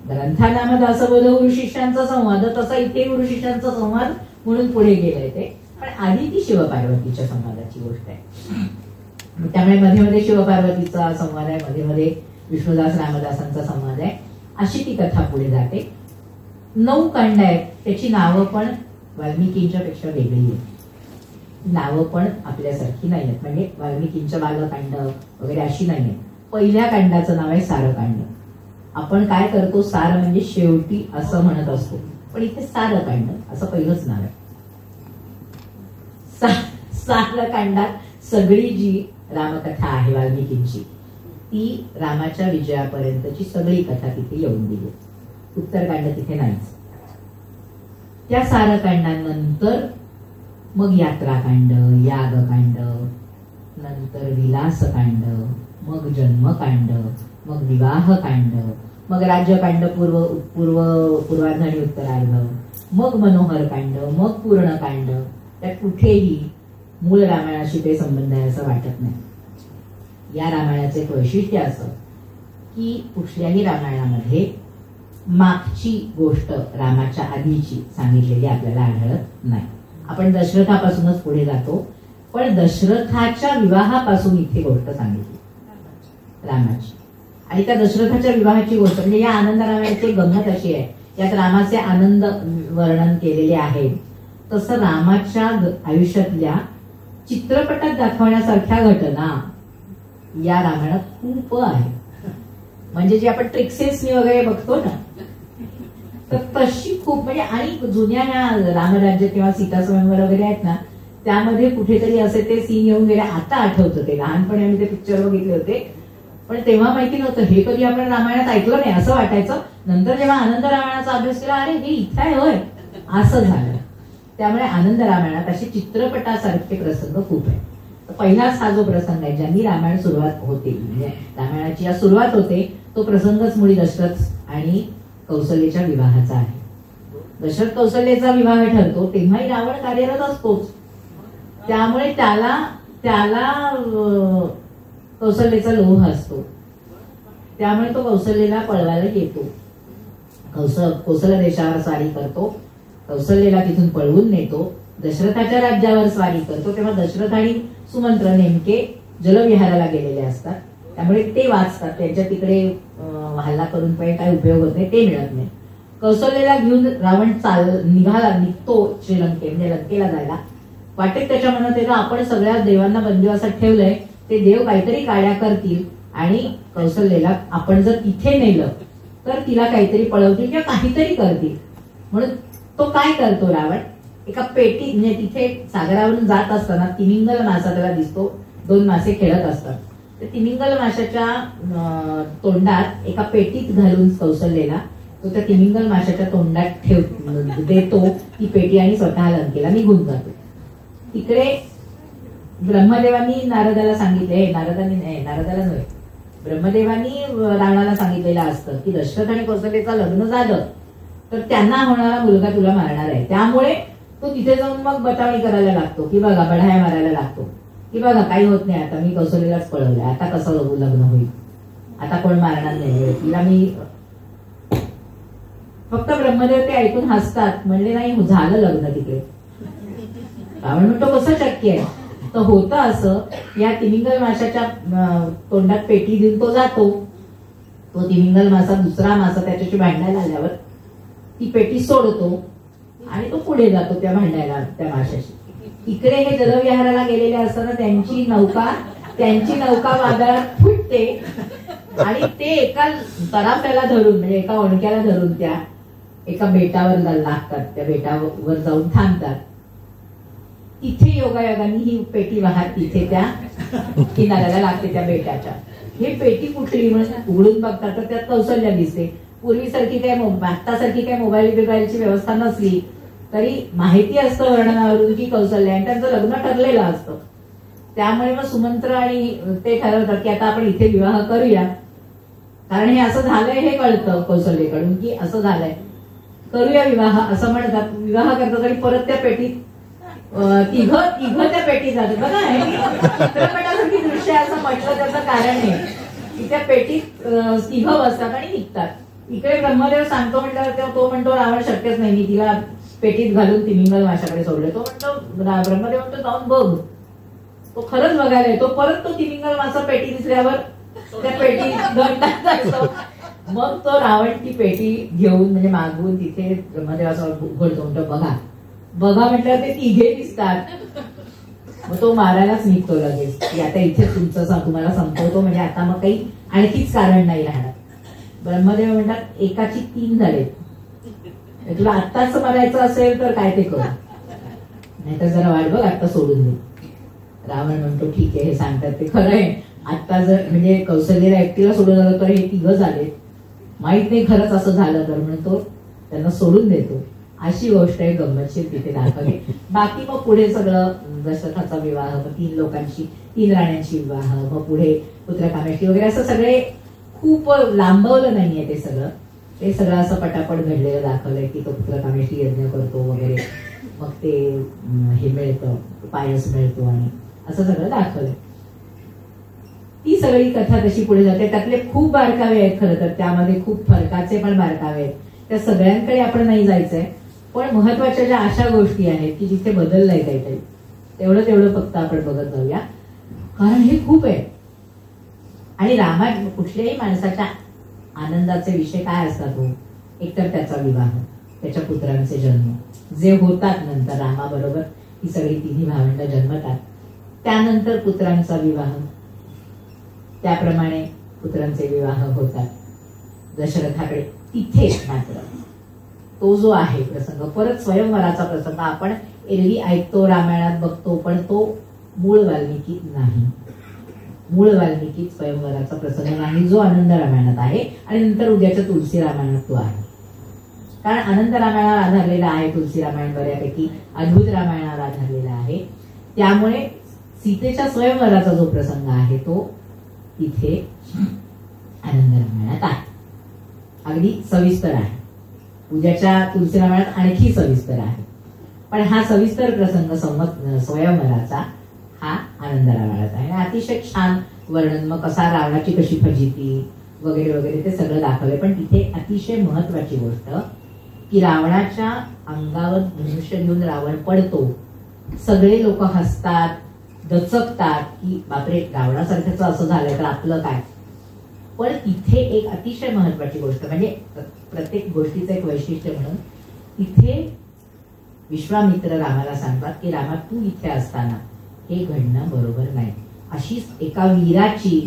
ग्रंथानामध्ये असं बोल गुरु शिष्यांचा संवाद, तसा इथे गुरु शिष्यांचा संवाद म्हणून पुढे गेलाय ते. पण आधी ती शिवपार्वतीच्या संवादाची गोष्ट आहे. त्यामुळे मध्ये मध्ये शिवपार्वतीचा संवाद आहे, मध्ये मध्ये विष्णुदास रामदासांचा संवाद आहे. अशी ती कथा पुढे जाते. 9 कांड आहेत. त्याची नावं पण वाल्मिकींच्या पेक्षा वेगळी आहेत. नावं पण आपल्यासारखी नाही आहेत. म्हणजे वाल्मिकींच्या बालकांड वगैरे अशी नाही आहेत. पहिल्या कांडाचं नाव आहे सारकांड. आपण काय करतो, सार म्हणजे शेवटी असं म्हणत असतो, पण इथे सारकांड असं पहिलंच नाव आहे. सारकांडात सगळी जी रामकथा आहे वाल्मिकींची, ती रामाच्या विजयापर्यंतची सगळी कथा तिथे येऊन दिली. उत्तरकांड तिथे नाहीच. त्या सारकांडानंतर मग यात्राकांड, यागकांड, नंतर विलासकांड, मग जन्मकांड, मग विवाहकांड, मग राज्यकांड पूर्वार्ध आणि उत्तरार्ध, मग मनोहरकांड, मग पूर्णकांड. त्यात कुठेही मूळ रामायणाशी काही संबंध आहे असं वाटत नाही. या रामायणाचे एक वैशिष्ट्य असं की कुठल्याही रामायणामध्ये मागची गोष्ट रामाच्या आधीची सांगितलेली आपल्याला आढळत नाही. आपण दशरथापासूनच पुढे जातो, पण दशरथाच्या विवाहापासून इथे गोष्ट सांगितली रामाची. आणि त्या दशरथाच्या विवाहाची गोष्ट म्हणजे या आनंद रामायणाची गंमत अशी आहे, यात रामाचे आनंद वर्णन केलेले आहे. तसं रामाच्या आयुष्यातल्या चित्रपटात दाखवण्यासारख्या घटना या रामायणात खूप आहे. म्हणजे जे आपण ट्रिक्सेसनी वगैरे बघतो ना, तर तशी खूप म्हणजे. आणि जुन्या ह्या रामराज्य किंवा सीता स्वयंवर वगैरे आहेत ना, त्यामध्ये कुठेतरी असे ते सीन येऊन गेले. आता आठवतं ते, लहानपणी आम्ही ते पिक्चर बघितले होते, पण तेव्हा माहिती नव्हतं. हे कधी आपण रामायणात ऐकलं नाही असं वाटायचं. नंतर जेव्हा आनंद रामायणाचा अभ्यास केला, अरे हे इथं आहे होय, असं झालं. त्यामुळे आनंद रामायणात असे चित्रपटासारखे प्रसंग खूप आहे. पहिलाच हा जो प्रसंग आहे, ज्यांनी रामायण सुरुवात होते, म्हणजे रामायणाची या सुरुवात होते, तो प्रसंगच मुळी दशरथ आणि कौसल्याच्या विवाहाचा आहे. दशरथ कौसल्याचा विवाह ठरतो तेव्हाही रावण कार्यरत असतोच. त्यामुळे त्याला कौसल्याचा लोभ असतो. त्यामुळे तो कौसल्याला पळवायला येतो. कौशल देशावर स्वारी करतो, कौसल्याला तिथून पळवून नेतो, दशरथाच्या राज्यावर स्वारी करतो. तेव्हा दशरथ आणि सुमंत्र नेमके जलविहाराला गेलेले असतात. त्यामुळे ते वाचतात. त्यांच्या तिकडे हल्ला करून काही उपयोग होत नाही, ते मिळत नाही. कौसल्याला घेऊन रावण निघतो श्रीलंके म्हणजे लंकेला जायला. वाटेत त्याच्या मनात येतं आपण सगळ्या देवांना बंदिवासात ठेवलंय, ते देव काहीतरी काड्या करतील आणि कौसल्याला आपण जर इथे नेलं तर तिला काहीतरी पळवतील किंवा काहीतरी करतील. म्हणून तो काय करतो रावण, एका पेटी म्हणजे तिथे सागरावरून जात असताना तिमिंगल मासा त्याला दिसतो. 2 मासे खेळत असतात. तर तिमिंगल माशाच्या तोंडात एका पेटीत घालून कौसल्याला तो त्या तिमिंगल माशाच्या तोंडात देतो ती पेटी आणि स्वतः लंकेला निघून जातो. तिकडे ब्रह्मदेवांनी नारदाला सांगितले, नारदाला नव्हे, ब्रह्मदेवांनी रावणाला सांगितलेलं असतं की दशरथ आणि कौसल्याचं लग्न झालं तर त्यांना होणारा मुलगा तुला मारणार आहे. त्यामुळे तो तिथे जाऊन मग बतावणी करायला लागतो की बघा, बढाया मारायला लागतो की बघा काही होत नाही, आता मी कौसल्यालाच पळवलंय, आता कसं लग्न होईल, आता कोण मारणार नाही तिला. मी फक्त ब्रह्मदेव ते ऐकून हसतात, म्हणले नाही झालं लग्न तिकडे. रावण म्हणतो कसं शक्य आहे. तर होतं असं, या तिमिंगल माशाच्या तोंडात पेटी देऊन तो जातो. तो तिमिंगल मासा दुसरा मासा त्याच्याशी भांडायला आल्यावर ती पेटी सोडतो आणि तो पुढे जातो त्या भांडायला त्या माशाशी. इकडे हे जलविहाराला गेलेले असताना त्यांची नौका वादळात फुटते आणि ते एका तराफ्याला धरून म्हणजे एका ओणक्याला धरून त्या एका बेटावर लागतात. त्या बेटावर जाऊन थांबतात. तिथे योगायोगाने ही पेटी वाहत तिथे त्या किनाऱ्याला लागते त्या बेटाच्या. हे पेटी कुठली म्हणून उघडून बघतात तर त्यात कौसल्या दिसते. पूर्वीसारखी काय आत्तासारखी काय मोबाईलची व्यवस्था नसली तरी माहिती असतं वर्णनावरून की कौसल्या आणि त्यांचं लग्न ठरलेलं असतं. त्यामुळे मग सुमंत्र आणि ते ठरवतात की आता आपण इथे विवाह करूया, कारण हे असं झालंय हे कळतं कौसल्याकडून की असं झालंय, करूया विवाह असं म्हणतात. विवाह करतात आणि परत त्या पेटीत तिघ त्या पेटीत जातात. बघा चित्रपटासारखी दृश्य असं म्हटलं त्याचं कारण आहे की त्या पेटीत तिघ बसतात आणि निघतात. इकडे ब्रह्मदेव सांगतो म्हटल्यावर तो म्हणतो रावण शक्यच नाही, मी तिला पेटीत घालून तिमिंगल माशाकडे सोडले. तो म्हणतो ब्रह्मदेव म्हणतो जाऊन बघ. तो खरंच बघायला येतो. परत तो तिमिंगल मासा पेटी दिसल्यावर त्या पेटीत घंटात असतो. मग तो रावण ती पेटी घेऊन म्हणजे मागवून तिथे ब्रह्मदेवाचा उघडतो. म्हणतो बघा म्हटल्यावर ते तिघे दिसतात. मग तो मारायलाच निघतो लगेच की आता इथे तुमचं तुम्हाला संपवतो, म्हणजे आता मग काही आणखीच कारण नाही राहणार. ब्रह्मदेव म्हणतात एकाची 3 झाले, तुला आत्ताच मारायचं असेल तर काय ते कर, नाहीतर जरा वाट बघ, आता सोडून दे. रावण म्हणतो ठीक आहे, हे सांगतात ते खरं आहे. आता जर म्हणजे कौशल्याला एकटीला सोडून आलं तर हे तिघं झाले, माहित नाही खरंच असं झालं तर म्हणतो त्यांना सोडून देतो. अशी गोष्ट आहे गंमतशीर तिथे दाखवली. बाकी मग पुढे सगळं दशरथाचा विवाह, मग 3 लोकांची 3 राण्यांची विवाह, मग पुढे पुत्रकामेष्टी वगैरे असं सगळे खूप लांबवलं नाहीये ते सगळं. ते सगळं असं पटापट घडलेलं दाखवलंय की तो पुत्रकामेष्टी यज्ञ करतो वगैरे, मग ते हे मिळतं, पायस मिळतो आणि असं सगळं दाखवलंय. ती सगळी कथा तशी पुढे जाते. त्यातले खूप बारकावे आहेत खरं तर, त्यामध्ये खूप फरकाचे पण बारकावे आहेत. त्या सगळ्यांकडे आपण नाही जायचंय, पण महत्वाच्या ज्या अशा गोष्टी आहेत की जिथे बदललंय काहीतरी तेवढं फक्त आपण बघत जाऊया, कारण हे खूप आहे. आणि रामायण कुठल्याही माणसाच्या आनंदाचे विषय काय असतात हो, एकतर त्याचा विवाह, त्याच्या पुत्रांचे जन्म जे होतात नंतर रामाबरोबर ही सगळी 3 भावंड जन्मतात, त्यानंतर पुत्रांचा विवाह, त्याप्रमाणे पुत्रांचे विवाह होतात दशरथाकडे. तिथे मात्र तो जो आहे प्रसंग, परत स्वयंवराचा प्रसंग आपण एरवी ऐकतो, रामायणात बघतो, पण तो मूळ वाल्मिकीत नाही. मूळ वाल्मिकीत स्वयंवराचा प्रसंग नाही, जो आनंद रामायणात आहे आणि नंतर उद्याच्या तुलसी रामायणात तो आहे. कारण आनंद रामायणावर आधारलेला आहे तुलसी रामायण, बऱ्यापैकी अद्भुत रामायणावर आधारलेला आहे. त्यामुळे सीतेच्या स्वयंवराचा जो प्रसंग आहे तो इथे आनंद रामायणात आहे. अगदी सविस्तर आहे. उद्याच्या तुलसी रामायणात आणखी सविस्तर आहे, पण हा सविस्तर प्रसंग स्वयंवराचा हा आनंद रामायणात आहे. अतिशय छान वर्णन, मग कसा रावणाची कशी फजिती वगैरे वगैरे ते सगळं दाखवलंय. पण तिथे अतिशय महत्वाची गोष्ट की रावणाच्या अंगावर धनुष्य घेऊन रावण पडतो. सगळे लोक हसतात, दचकतात की बापरे रावणासारखंच असं झालंय तर आपलं काय. पण इथे एक अतिशय महत्वाची गोष्ट, म्हणजे प्रत्येक गोष्टीचं एक वैशिष्ट्य म्हणून इथे विश्वामित्र रामाला सांगतात की रामा तू इथे असताना हे घडणं बरोबर नाही, अशीच एका वीराची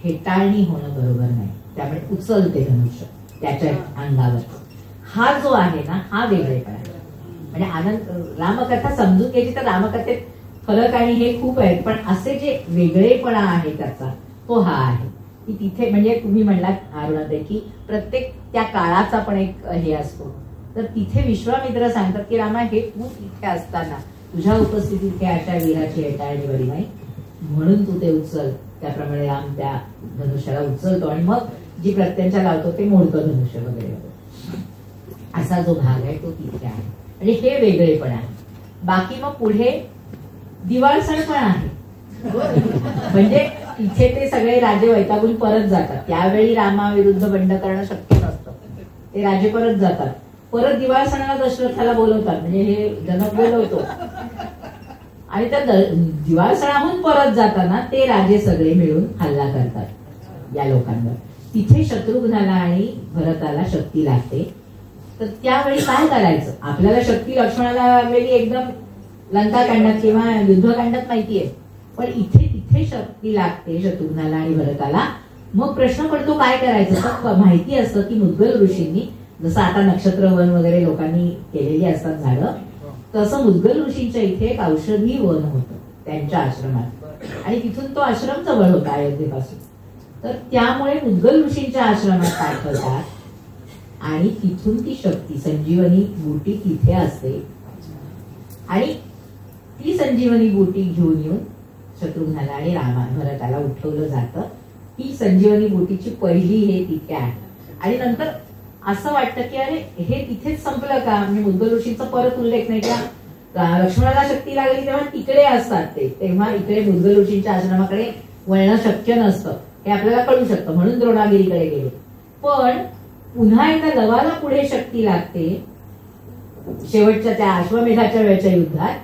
हेटाळणी होणं बरोबर नाही. त्यामुळे उचलते धनुष्य त्याच्या अंगावर. हा जो आहे ना हा वेगळेपणा, म्हणजे आनंद रामकथा समजून घ्यायची तर रामकथेत फरक आणि हे खूप आहेत, पण असे जे वेगळेपणा आहे त्याचा तो हा आहे की तिथे, म्हणजे तुम्ही म्हणलात अरुणाताई की प्रत्येक त्या काळाचा पण एक हे असतो, तर तिथे विश्वामित्र सांगतात की रामा हे तू इथे असताना तुझ्या उपस्थितीत काही अशा वीराची हेटाळणी बरी नाही, म्हणून तू ते उचल. त्याप्रमाणे राम त्या धनुष्याला उचलतो आणि मग जी प्रत्यंचा लावतो ते मोडतं धनुष्य वगैरे वगैरे. असा जो भाग आहे तो तिथे आहे, म्हणजे हे वेगळेपण आहे. बाकी मग पुढे दिवाळसण पण आहे. म्हणजे तिथे ते सगळे राजे वैतागून परत जातात. त्यावेळी रामाविरुद्ध बंड करणं शक्य नसतं, ते राजे परत जातात. परत दिवाळसणाला दशरथाला बोलवतात, म्हणजे हे जनक बोलवतो आणि त्या दिवाळसणाहून परत जाताना ते राजे सगळे मिळून हल्ला करतात या लोकांवर. तिथे शत्रुघ्नाला आणि भरताला शक्ती लागते. तर त्यावेळी काय करायचं, आपल्याला शक्ती लक्ष्मणाला लागलेली एकदम लंकाकांडात किंवा युद्धकांडात माहितीये, पण इथे तिथे शक्ती लागते शत्रुघ्नाला आणि भरताला. मग प्रश्न पडतो काय करायचं. तर माहिती असतं की मुद्गल ऋषींनी, जसं आता नक्षत्रवन वगैरे लोकांनी केलेली असतात झाडं, तसं मुद्गल ऋषींच्या इथे एक औषधी वन होतं त्यांच्या आश्रमात, आणि तिथून तो आश्रम जवळ होता अयोध्येपासून. तर त्यामुळे मुद्गल ऋषींच्या आश्रमात पाठवतात आणि तिथून ती शक्ती संजीवनी बूटी तिथे असते आणि ती संजीवनी बूटी घेऊन येऊन शत्रुघ्नाला आणि भरताला उठवलं जातं. ही संजीवनी बूटीची पहिली हे तिथे आहे. आणि नंतर असं वाटतं की अरे हे तिथेच संपलं का, म्हणजे मुद्गल ऋषींचा परत उल्लेख नाही का. लक्ष्मणाला शक्ती लागली तेव्हा तिकडे असतात ते, तेव्हा इकडे मुद्गल ऋषींच्या आश्रमाकडे वळणं शक्य नसतं हे आपल्याला कळू शकतं, म्हणून द्रोणागिरीकडे गेले. पण पुन्हा एकदा लवाला पुढे शक्ती लागते शेवटच्या त्या अश्वमेधाच्या वेळच्या युद्धात,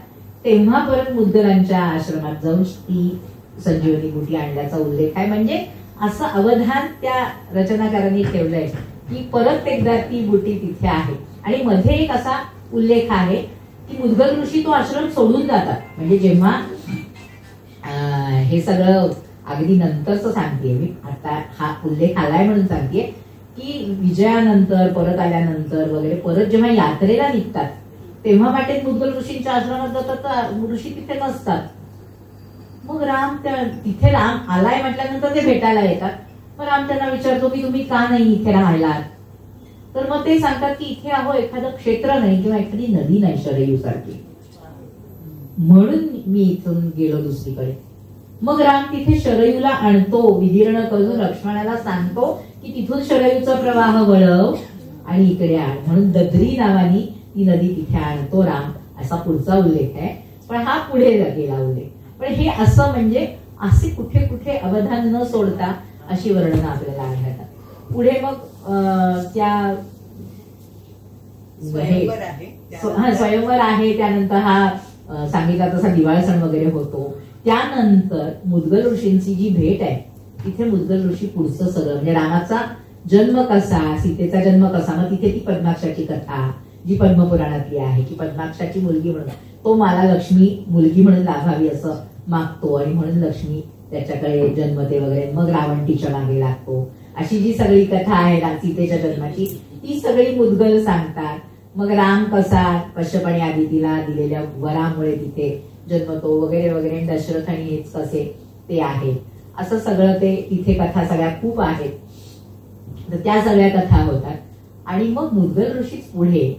तेव्हा परत मुद्गलांच्या आश्रमात जाऊन ती संजीवनी बूटी आणल्याचा उल्लेख आहे. म्हणजे असं अवधान त्या रचनाकारांनी ठेवलंय की परत एकदा ती बूटी तिथे आहे. आणि मध्ये एक असा उल्लेख आहे की मुद्गल ऋषी तो आश्रम सोडून जातात. म्हणजे जेव्हा हे सगळं अगदी नंतरच सांगतेय मी, आता हा उल्लेख आलाय म्हणून सांगतेय की विजयानंतर परत आल्यानंतर वगैरे परत जेव्हा यात्रेला निघतात तेव्हा वाटेत मुद्गल ऋषींच्या आश्रमात जातात तर ऋषी तिथे नसतात. मग राम तिथे राम आलाय म्हटल्यानंतर ते भेटायला येतात. मग राम त्यांना विचारतो की तुम्ही का नाही इथे राहिलात? तर मग ते सांगतात की इथे अहो एखादं क्षेत्र नाही किंवा एखादी नदी नाही शरयू सारखी, म्हणून मी इथून गेलो दुसरीकडे. मग राम तिथे शरयूला आणतो, विदीर्ण करून लक्ष्मणाला सांगतो की तिथून शरयूचा प्रवाह वळव आणि इकडे आण, म्हणून दद्री नावानी ती नदी तिथे आणतो राम, असा पुढचा उल्लेख आहे. पण हा पुढे गेला उल्लेख. पण हे असं म्हणजे असे कुठे कुठे अवधान न सोडता अशी वर्णनं आपल्याला आढळतात. पुढे मग त्या स्वयंवर आहे, त्यानंतर हा सांगितला तसा दिवाळ सण वगैरे होतो. त्यानंतर मुद्गल ऋषींची जी भेट आहे तिथे मुद्गल ऋषी पुढचं सगळं म्हणजे रामाचा जन्म कसा, सीतेचा जन्म कसा, मग तिथे ती पद्माक्षाची कथा जी पद्मपुराणातली आहे की पद्माक्षाची मुलगी म्हणून तो मला लक्ष्मी मुलगी म्हणून लाभावी असं मागतो आणि म्हणून लक्ष्मी त्याच्याकडे जन्मते वगैरे. मग रावण तिच्या मागे लागतो. अशी जी सगळी कथा आहे सीतेच्या जन्माची ती सगळी मुद्गल सांगतात. मग राम कसा कश्यप आणि आदितीला दिलेल्या वरामुळे तिथे जन्मतो वगैरे वगैरे. दशरथ आणि हेच कसे ते आहे असं सगळं ते तिथे कथा सगळ्या खूप आहेत. तर त्या सगळ्या कथा होतात. आणि मग मुद्गल ऋषीच पुढे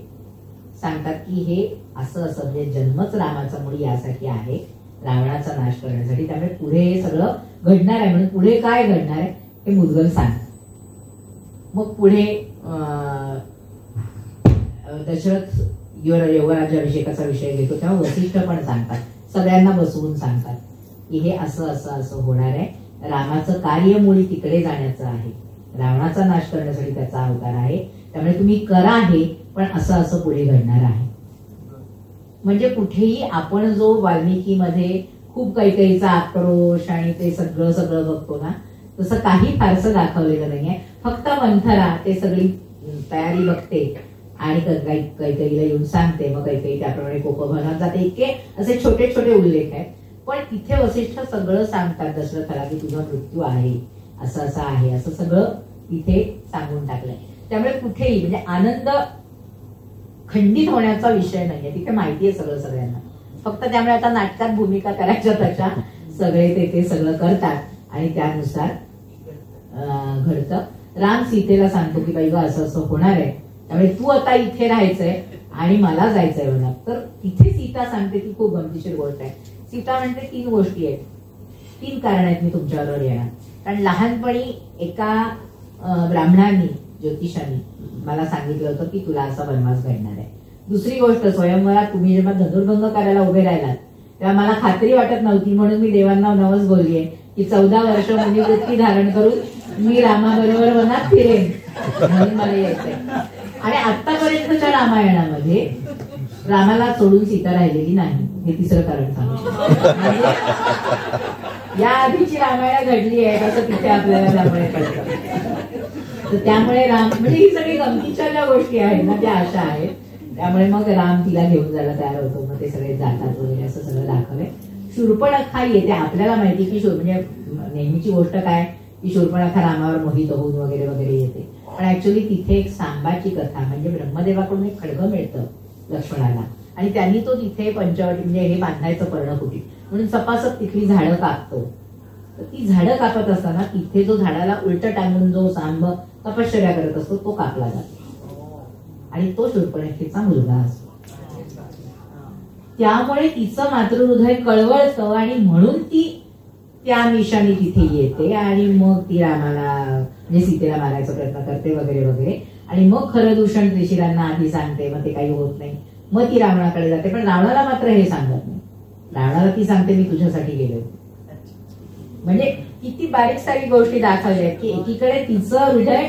सांगतात की हे असं असं म्हणजे जन्मच रामाचा मुळी यासाठी आहे, रावणाचा नाश करण्यासाठी. त्यामुळे पुढे हे सगळं घडणार आहे. म्हणून पुढे काय घडणार आहे हे मुद्गल सांगतात. मग पुढे दशरथ यवराज्याभिषेकाचा विषय घेतो तेव्हा वसिष्ठ पण सांगतात, सगळ्यांना बसवून सांगतात की हे असं असं असं होणार आहे. रामाचं कार्य मुळी तिकडे जाण्याचं आहे, रावणाचा नाश करण्यासाठी त्याचा अवतार आहे. त्यामुळे तुम्ही करा हे, पण असं असं पुढे घडणार आहे. म्हणजे कुठेही आपण जो वाल्मिकीमध्ये खूप कैकेयीचा आक्रोश आणि ते सगळं सगळं बघतो ना, तसं काही फारसं दाखवलेलं नाहीये. फक्त मंथरा ते सगळी तयारी बघते आणि कैकेयीला येऊन सांगते, मग कैकेयी त्याप्रमाणे कोपभवनात जाते. इतके असे छोटे छोटे उल्लेख आहेत. पण तिथे वसिष्ठ सगळं सांगतात दशरथाला की तुझा मृत्यू आहे, असं असं आहे, असं सगळं तिथे सांगून टाकलंय. त्यामुळे कुठेही म्हणजे आनंद खंडित होण्याचा विषय नाहीये, तिथे माहिती आहे सगळं सगळ्यांना. फक्त त्यामुळे आता नाटकात भूमिका करायच्या तशा सगळे ते सगळं करतात आणि त्यानुसार घडतं. राम सीतेला सांगतो की बाई असं असं होणार आहे, त्यामुळे तू आता इथे राहायचंय आणि मला जायचंय म्हणा. तर तिथे सीता सांगते की खूप गमतीशीर गोष्ट आहे. सीता म्हणते 3 गोष्टी आहेत, 3 कारण आहेत मी तुमच्याबरोबर येणार. कारण लहानपणी एका ब्राह्मणांनी ज्योतिषांनी मला सांगितलं होतं की तुला असा वनवास घडणार आहे. दुसरी गोष्ट, स्वयंवरात तुम्ही जेव्हा धनुर्भंग करायला उभे राहिलात तेव्हा मला खात्री वाटत नव्हती, म्हणून मी देवांना नवस बोललीये की 14 वर्ष मुनिवृत्ती धारण करून मी रामाबरोबर वनात फिरेन, म्हणून मला यायचंय. आणि आतापर्यंतच्या रामायणामध्ये रामाला सोडून सीता राहिलेली नाही, हे तिसरं कारण सांगतो. या आधीची रामायण घडली आहे असं तिथे आपल्याला त्यामुळे कळतं. तर त्यामुळे राम म्हणजे ही सगळी गमतीच्या ज्या गोष्टी आहेत ना त्या अशा आहेत. त्यामुळे मग राम तिला घेऊन जायला तयार होतो, मग ते सगळे जातात वगैरे असं सगळं दाखवलंय. शूर्पणखा येते, आपल्याला माहिती की म्हणजे नेहमीची गोष्ट काय की शूर्पणखा रामावर मोहित होऊन वगैरे वगैरे येते. पण ऍक्च्युअली तिथे एक सांबाची कथा म्हणजे ब्रह्मदेवाकडून एक खड्ग मिळतं लक्ष्मणाला आणि त्यांनी तो तिथे पंचवटी म्हणजे हे बांधायचं पर्णकुटी म्हणून सपासप तिथली झाडं कापतो. तर ती झाडं कापत असताना तिथे जो झाडाला उलट टांगून जो सांब तपश्चर्या करत असतो तो कापला जातो आणि तो शूर्पणखेचा मुलगा असतो. त्यामुळे तिचं मातृहृदय कळवळतं आणि म्हणून ती त्या निशाणी तिथे येते आणि मग ती रामाला म्हणजे सीतेला मारायचा प्रयत्न करते वगैरे वगैरे. आणि मग खरं दूषण त्रिशिरांना आधी सांगते, मग ते काही होत नाही. मग ती रावणाकडे जाते, पण रावणाला मात्र हे सांगत नाही. रावणाला ती सांगते मी तुझ्यासाठी गेले होते. म्हणजे किती बारीक सारीक गोष्टी दाखवल्या की एकीकडे तिचं हृदय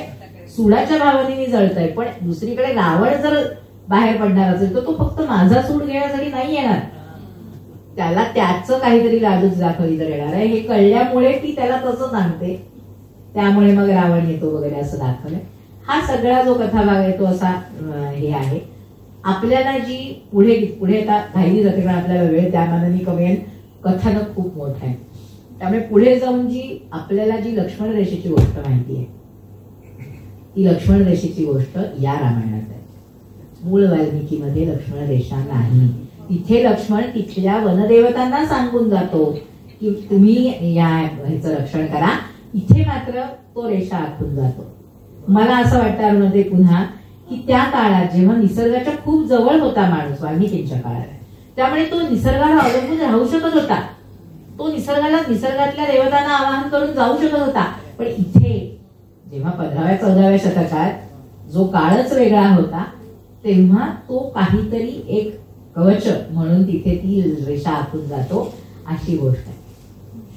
सुडाच्या भावनेने जळतंय, पण दुसरीकडे रावण जर बाहेर पडणार असेल तर तो फक्त माझा सूड घेण्यासाठी नाही येणार, त्याला त्याचं काहीतरी लालूच दाखवली तर येणार आहे. हे कळल्यामुळे ती त्याला तसं सांगते, त्यामुळे मग रावण येतो वगैरे असं दाखवलंय. हा सगळा जो कथाभाग आहे तो असा हे आहे. आपल्याला जी पुढे आता राहिली जाते कारण आपल्याला वेळ त्या मानाने कमी आहे, कथानक खूप मोठं आहे. त्यामुळे पुढे जाऊन आपल्याला जी लक्ष्मण रेषेची गोष्ट माहिती आहे ती लक्ष्मण रेषेची गोष्ट या रामायणात आहे. मूळ वाल्मिकीमध्ये लक्ष्मण रेषा नाही. तिथे लक्ष्मण तिथल्या वनदेवतांना सांगून जातो की तुम्ही या ह्याचं रक्षण करा. इथे मात्र तो रेषा आखून जातो. मला असं वाटतं अरुणते पुन्हा की त्या काळात जेव्हा निसर्गाच्या खूप जवळ होता माणूस वाल्मिकींच्या काळात, त्यामुळे तो निसर्गाला अवलंबून राहू शकत होता. तो निसर्गातल्या देवतांना आवाहन करून जाऊ शकत होता. पण इथे जेव्हा 15व्या-14व्या शतकात जो काळच वेगळा होता, तेव्हा तो काहीतरी एक कवच म्हणून तिथे ती रेषा आखून जातो, अशी गोष्ट आहे.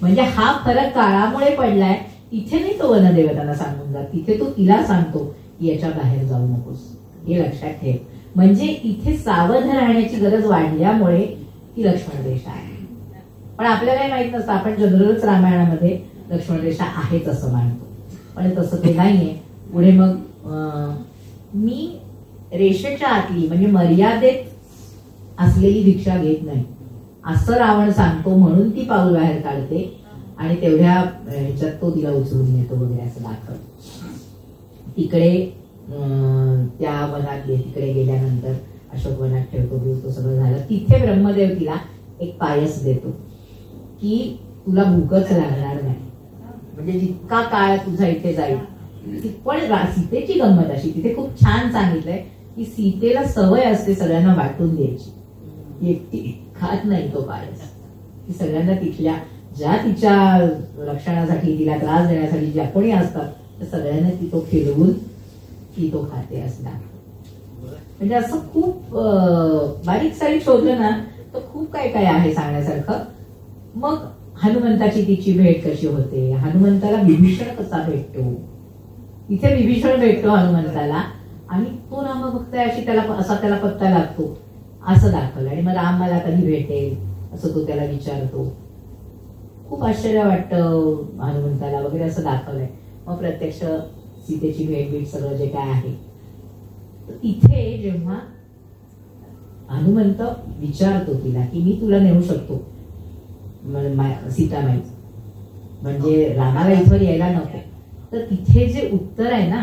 म्हणजे हा फरक काळामुळे पडलाय. तिथे नाही तो वनदेवतांना सांगून जात, तिथे तो तिला सांगतो की याच्या बाहेर जाऊ नकोस, हे लक्षात ठेव. म्हणजे इथे सावध राहण्याची गरज वाढल्यामुळे ती लक्ष्मण रेषा आहे. पण आपल्यालाही माहित नसतं, आपण जनरलच रामायणामध्ये लक्ष्मण रेषा आहेच असं मानतो, पण तसं ते नाहीये. पुढे मग मी रेषेच्या आतली म्हणजे मर्यादेत असलेली दीक्षा घेत नाही असं रावण सांगतो, म्हणून ती पाऊल बाहेर काढते आणि तेवढ्या ह्याच्यात तो तिला उचलून नेतो वगैरे असं दाखवतो. तिकडे त्या वनात तिकडे गेल्यानंतर अशोक वनात ठेवतो सगळं झालं. तिथे ब्रह्मदेव तिला एक पायस देतो की तुला भूकच लागणार नाही, म्हणजे जितका काळ तुझा इथे जाईल. पण सीतेची गंमत अशी, तिथे खूप छान सांगितलंय की सीतेला सवय असते सगळ्यांना वाटून द्यायची, एकटी खात नाही तो पायस. ती सगळ्यांना तिथल्या ज्या तिच्या रक्षणासाठी तिला त्रास देण्यासाठी ज्या कोणी असतात त्या सगळ्यांना ती तो फिरवून ती तो खाते असला. म्हणजे असं खूप बारीक सारीक शोधलं ना तर खूप काय काय आहे सांगण्यासारखं. मग हनुमंताची तिची भेट कशी होते, हनुमंताला विभीषण कसा भेटतो, इथे विभीषण भेटतो हनुमंताला आणि तो रामभक्त आहे अशी त्याला पत्ता लागतो असं दाखवलं. आणि मग राम मला कधी भेटेल असं तो त्याला विचारतो. खूप आश्चर्य वाटतं हनुमंताला वगैरे असं दाखवलंय. मग प्रत्यक्ष सीतेची भेट सगळं जे काय आहे, इथे जेव्हा हनुमंत विचारतो तिला की मी तुला नेऊ शकतो सीतामाई, म्हणजे रामाला इथवर यायला नको, तर तिथे जे उत्तर आहे ना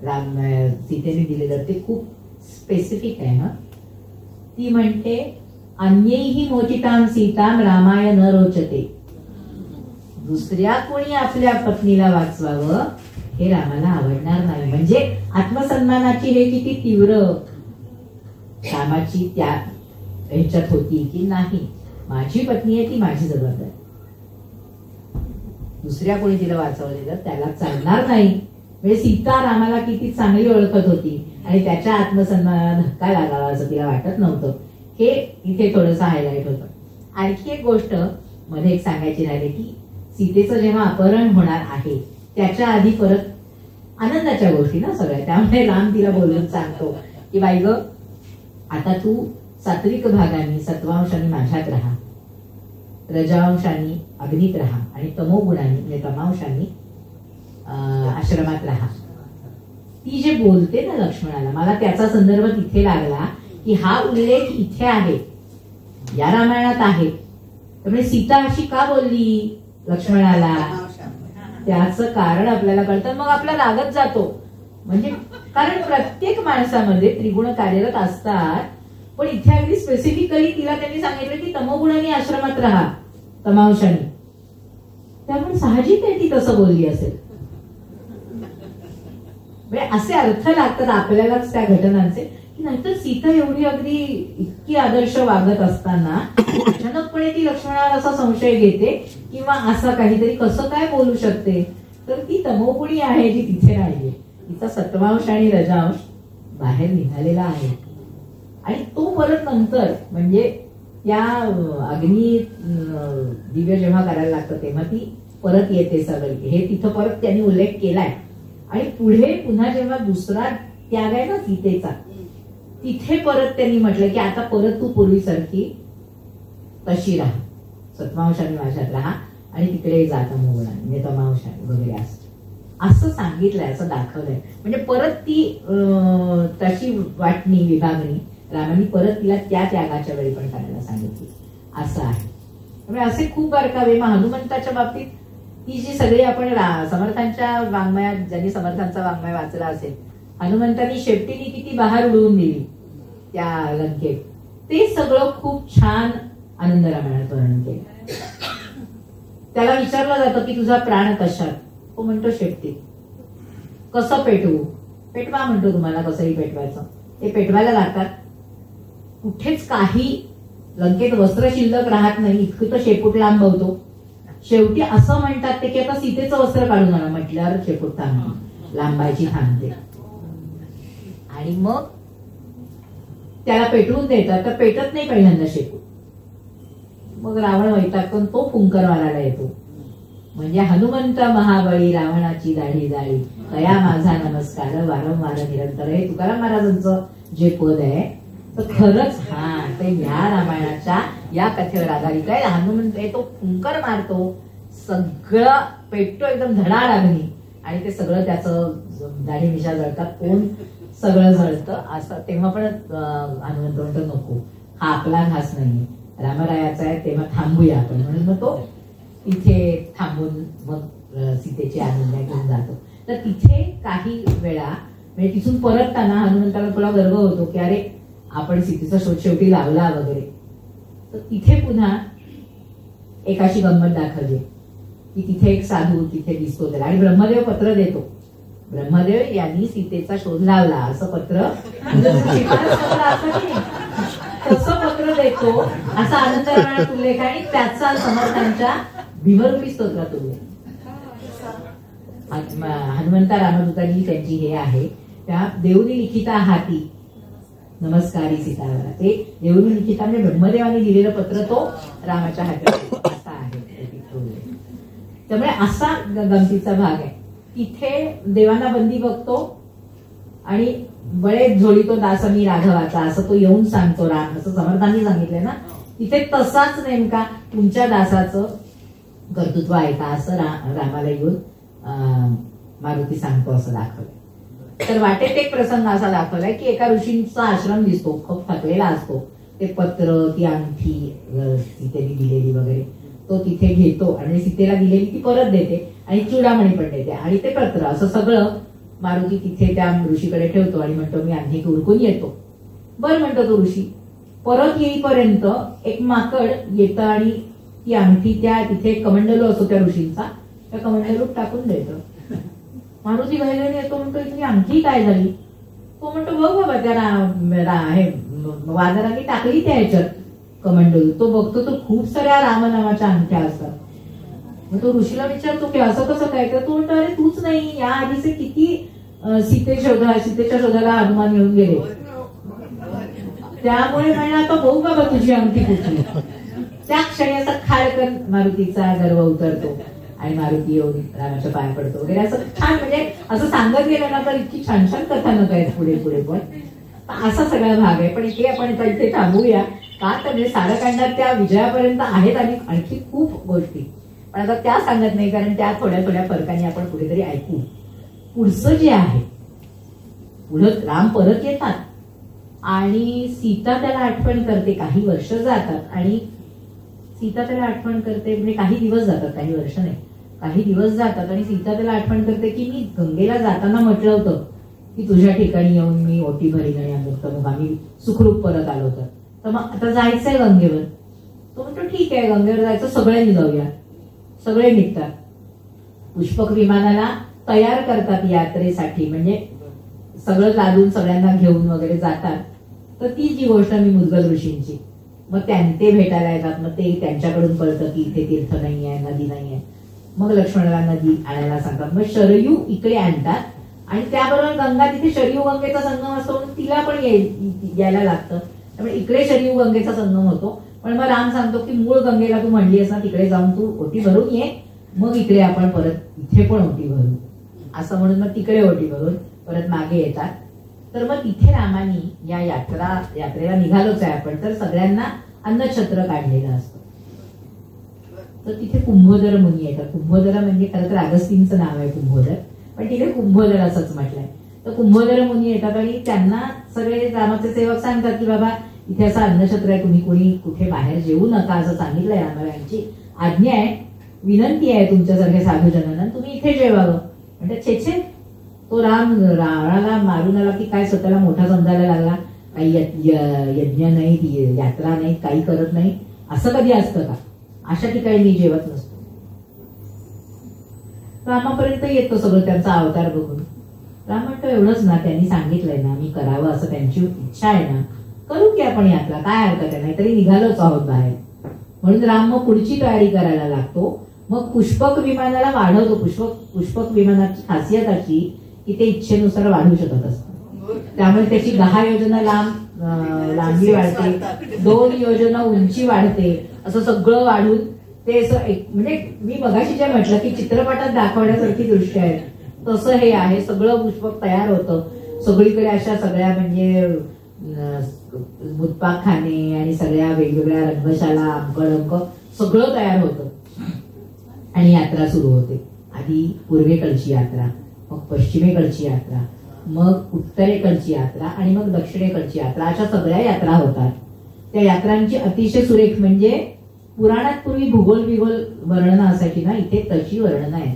राम सीतेने दिलेलं ते खूप स्पेसिफिक आहे. हा ती म्हणते अन्यैहि मोचितां सीतां रामाय न रोचते. दुसऱ्या कोणी आपल्या पत्नीला वाचवावं हे रामाला आवडणार नाही. म्हणजे आत्मसन्मानाची हे किती तीव्र रामाची त्या ह्याच्यात होती की नाही, माझी पत्नी आहे ती माझी जबाबदारी, दुसऱ्या कोणी तिला वाचवलेलं त्याला चालणार नाही. म्हणजे सीता रामाला किती चांगली ओळखत होती आणि त्याच्या आत्मसन्मानाला धक्का लागावा असं तिला वाटत नव्हतं. हे इथे थोडंसं हायलाइट होतं. आणखी एक गोष्ट मध्ये एक सांगायची राहिली की सीतेचं जेव्हा अपहरण होणार आहे त्याच्या आधी परत आनंदाच्या गोष्टी ना सगळ्या, त्यामुळे राम तिला बोलून सांगतो की बाई ग, आता तू सात्विक भागाने सत्वांशाने माझ्यात राहा, रजांशाने अग्नीत राहा आणि तमोगुणाने म्हणजे तमांशाने आश्रमात राहा. ती जे बोलते ना लक्ष्मणाला, मला त्याचा संदर्भ तिथे लागला की हा उल्लेख इथे आहे, या रामायणात आहे. त्यामुळे सीता अशी का बोलली लक्ष्मणाला त्याचं कारण आपल्याला कळतं. मग आपला रागत जातो. म्हणजे कारण प्रत्येक माणसामध्ये त्रिगुण कार्यरत असतात, पण इथे अगदी स्पेसिफिकली तिला त्यांनी सांगितलं की तमोगुणाने आश्रमात राहा तमांशाने, त्यामुळे साहजिक आहे ती तसं बोलली असेल. म्हणजे असे अर्थ लागतात आपल्यालाच त्या घटनांचे की नाहीतर सीता एवढी अगदी इतकी आदर्श वागत असताना अचानकपणे ती लक्ष्मणाला असा संशय घेते किंवा असा काहीतरी कसं काय बोलू शकते. तर ती तमोगुणी आहे जी तिथे राहिली, तिचा सत्वांश आणि रजांश बाहेर निघालेला आहे. आणि तो परत नंतर म्हणजे त्या अग्नी दिव्य जेव्हा करायला लागतं तेव्हा ती परत येते सगळी, हे तिथं परत त्यांनी उल्लेख केलाय. आणि पुढे पुन्हा जेव्हा दुसरा त्याग आहे ना सीतेचा, तिथे परत त्यांनी म्हटलं की आता परत तू पूर्वीसारखी तशी राहा, सत्वांशाने माझ्यात राहा आणि तिकडे जाता मोगळा म्हणजे तमांशाने वगैरे असं सांगितलंय, असं दाखवलंय. म्हणजे परत ती तशी वाटणी विभागणी रामाने परत तिला त्या त्यागाच्या वेळी पण करायला सांगितली असं आहे. त्यामुळे असे खूप बारकावे. मग हनुमंताच्या बाबतीत ही जी सगळी आपण समर्थांच्या वाङ्मयात, ज्यांनी समर्थांचा वाङ्मय वाचला असेल, हनुमंतांनी शेपटीने किती बाहेर उडवून दिली त्या लंकेत, ते सगळं खूप छान आनंद रामायणात वर्णन केलं. त्याला विचारलं जातं की तुझा प्राण कशात, तो म्हणतो शेपटीत. कसं पेटवू, पेटवा म्हणतो, तुम्हाला कसंही पेटवायचं. ते पेटवायला लागतात. कुठेच काही लंकेत वस्त्र शिल्लक राहत नाही, इतकं तो शेपूट लांब होतो. शेवटी असं म्हणतात ते की आता सीतेचं वस्त्र काढून आणा. म्हटल्यावर शेपूट थांबते, लांबायची थांबते. आणि मग त्याला पेटवून देतात, तर पेटत नाही पहिल्यांदा शेपूट. मग रावण वैतागून तो फुंकर मारायला येतो. म्हणजे हनुमंत महाबळी रावणाची दाढी जाळी, कया माझा नमस्कार वारंवार निरंतर. हे तुकाराम महाराजांचं जे पद आहे, तर खरंच ते या रामायणाच्या या कथेवर आधारित आहे. हनुमंत तो फुंकर मारतो, सगळं पेटतो, एकदम धडाड अग्नी, आणि ते सगळं त्याचं दाढी मिशा जळतात, कोण सगळं जळतं. असं तेव्हा पण हनुमंत म्हणतो नको, हा आपला घास नाही, रामरायाचा आहे, तेव्हा थांबूया आपण. म्हणून मग तो इथे थांबून मग सीतेची आनंद घेऊन जातो. तर तिथे काही वेळा म्हणजे तिथून परतताना हनुमंताला थोडा गर्व होतो की अरे आपण सीतेचा शोध शेवटी लावला वगैरे. तर तिथे पुन्हा एक अशी गंमत दाखवली की तिथे एक साधू तिथे दिसतो त्याला, आणि ब्रह्मदेव पत्र देतो. ब्रह्मदेव यांनी सीतेचा शोध लावला असं पत्र, तसं पत्र देतो असा आनंद रामायणात उल्लेख आहे. आणि त्याचा समर्थांच्या भीमरूपी स्तोत्रात उल्लेख. हनुमंता रामदूतांनी त्यांची हे आहे त्या देऊनी लिखिता हाती नमस्कारी सीतावरा. ते देऊनी लिखिता म्हणजे ब्रह्मदेवाने दिलेलं पत्र तो रामाच्या हाती असा आहे. त्यामुळे असा गमतीचा भाग आहे. तिथे देवांना बंदी बघतो आणि बळेच झोळीतो दास मी राघवाचा, असं तो येऊन सांगतो राम, असं समर्थांनी सांगितलंय ना. तिथे तसाच नेमका तुमच्या दासाचं कर्तृत्व आहे का असं रामाला येऊन मारुती सांगतो असं दाखवलंय. तर वाटेत एक प्रसंग असा दाखवलाय की एका ऋषींचा आश्रम दिसतो, खूप थकलेला असतो. ते पत्र, ती अंगठी सीतेने दिलेली वगैरे तो तिथे घेतो आणि सीतेला दिलेली ती परत देते आणि चुडामणी पण देते आणि ते पत्र, असं सगळं मारुती तिथे त्या ऋषीकडे ठेवतो आणि म्हणतो मी अंगठी उरकून येतो. बरं म्हणतो तो ऋषी. परत येईपर्यंत एक माकड येतं आणि ती अंगठी त्या तिथे कमंडलू असतो त्या ऋषींचा, त्या कमंडलूत टाकून देतो. मारुती घाईघाईने येतो, म्हणतो इथली अंगठी काय झाली. तो म्हणतो बघ बाबा त्या वानरांनी टाकली त्या ह्याच्यात कमंडलू. तो बघतो तो खूप साऱ्या रामनामाच्या अंगठ्या असतात. मग तो ऋषीला विचारतो की असं कसं काय. तर तो म्हणतो अरे तूच नाही, या आधीचे किती सीतेच्या शोधाला हनुमान येऊन गेले, त्यामुळे म्हणलं आता बघू बाबा तुझी अंगठी कुठली. त्या क्षणी असा खाडकन मारुतीचा गर्व उतरतो आणि मारुती येऊन रामाच्या पाया पडतो वगैरे. असं छान, म्हणजे असं सांगत गेलं ना तर इतकी छान छान कथानक आहेत पुढे पुढे. पण असा सगळा भाग आहे. पण इथे आपण इथे थांबूया का, तर सारकांडात त्या विजयापर्यंत आहेत आणि आणखी खूप गोष्टी, पण आता त्या सांगत नाही कारण त्या थोड्या थोड्या फरकाने आपण कुठेतरी ऐकू. पुढचं जे आहे, पुढं राम परत येतात आणि सीता त्याला आठवण करते. काही वर्ष जातात आणि सीता त्याला आठवण करते, म्हणजे काही दिवस जातात, काही वर्ष नाही, काही दिवस जातात आणि सीता त्याला आठवण करते की मी गंगेला जाताना म्हटलं होतं की तुझ्या ठिकाणी येऊन मी ओटी भरीन आणि मग आम्ही सुखरूप परत आलो तर मग आता जायचंय गंगेवर. तो म्हणतो ठीक आहे गंगेवर जायचं, सगळ्यांनी जाऊया. सगळे निघतात, पुष्पक विमानाला तयार करतात यात्रेसाठी, म्हणजे सगळं लादून सगळ्यांना घेऊन वगैरे जातात. तर ती जी गोष्ट मी मुद्गल ऋषींची, मग ते भेटायला येतात. मग ते त्यांच्याकडून कळतं की इथे तीर्थ नाहीये, नदी नाहीये. मग लक्ष्मणाला नदी आणायला सांगतात. मग शरयू इकडे आणतात आणि त्याबरोबर गंगा, तिथे शरयू गंगेचा संगम असतो म्हणून तिला पण यायला लागतं. त्यामुळे इकडे शरयू गंगेचा संगम होतो. पण मग राम सांगतो की मूळ गंगेला तू म्हणली असं तिकडे जाऊन तू ओटी भरून ये, मग इकडे आपण परत इथे पण ओटी भरू, असं म्हणून मग तिकडे ओटी भरून परत मागे येतात. तर मग तिथे रामानी या यात्रेला निघालोच आहे आपण, तर सगळ्यांना अन्नछत्र काढलेलं असतं. तर तिथे कुंभोदर मुनी येतात. कुंभोदर म्हणजे खरं तर अगस्तींचं नाव आहे कुंभोदर, पण तिथे कुंभोदर असंच म्हटलंय. तर कुंभोदर मुनी येतात आणि त्यांना सगळे रामाचे सेवक सांगतात की बाबा इथे असं अन्नछत्र आहे, तुम्ही कोणी कुठे बाहेर जेवू नका असं सांगितलंय आम्हाला, यांची आज्ञा आहे, विनंती आहे तुमच्यासारख्या साधूजनांना, तुम्ही इथे जेवावं. म्हणजे छेछे, तो राम रावणाला मारून आला की काय स्वतःला मोठा समजायला लागला, काही यज्ञ नाही, यात्रा नाही, काही करत नाही, असं कधी असतं का. अशा ठिकाणी मी जेवत नसतो. रामापर्यंत येतो सगळं त्यांचा अवतार बघून. राम म्हणतो एवढंच ना, त्यांनी सांगितलंय ना, मी करावं असं त्यांची इच्छा आहे ना, करू की आपण यात्रा, काय हरकत आहे, नाहीतरी निघालोच आहोत बाहेर. म्हणून राम मग पुढची तयारी करायला लागतो. मग पुष्पक विमानाला वाढवतो. पुष्पक विमानाची खासियत अशी की ते इच्छेनुसार वाढू शकत असतं. त्यामुळे त्याची 10 योजना लांबी वाढते, 2 योजना उंची वाढते, असं सगळं वाढून ते असं म्हणजे मी मगाशी जे म्हटलं की चित्रपटात दाखवण्यासारखी दृश्य आहे तसं हे आहे. सगळं पुष्पक तयार होतं. सगळीकडे अशा सगळ्या म्हणजे मुतपाकखाने आणि सगळ्या वेगवेगळ्या रंगशाला, अंक सगळं तयार होतं आणि यात्रा सुरू होते. आधी पूर्वेकडची यात्रा, मग पश्चिमेकडची यात्रा, मग उत्तरेकडची यात्रा आणि मग दक्षिणेकडची यात्रा, अशा सगळ्या यात्रा होतात. त्या यात्रांची अतिशय सुरेख म्हणजे पुराणात पूर्वी भूगोल वर्णनं असायची ना, इथे तशी वर्णनं आहेत.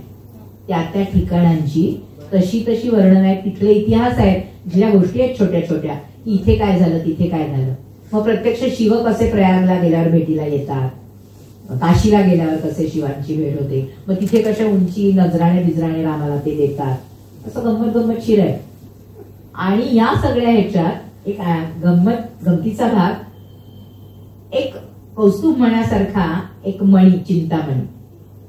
त्या ठिकाणांची तशी वर्णनं आहेत. तिथले इतिहास आहेत, ज्या गोष्टी आहेत छोट्या छोट्या, की इथे काय झालं, तिथे काय झालं. मग प्रत्यक्ष शिव कसे प्रयागला गेल्यावर भेटीला येतात, काशीला गेल्यावर कसे शिवांची भेट होते, मग तिथे कशा उंची नजराणे रामाला ते देतात, असं गंमतशीर आहे. आणि या सगळ्या ह्याच्यात एक गमतीचा भाग, एक कौस्तुभ म्हणण्यासारखा एक मणी, चिंतामणी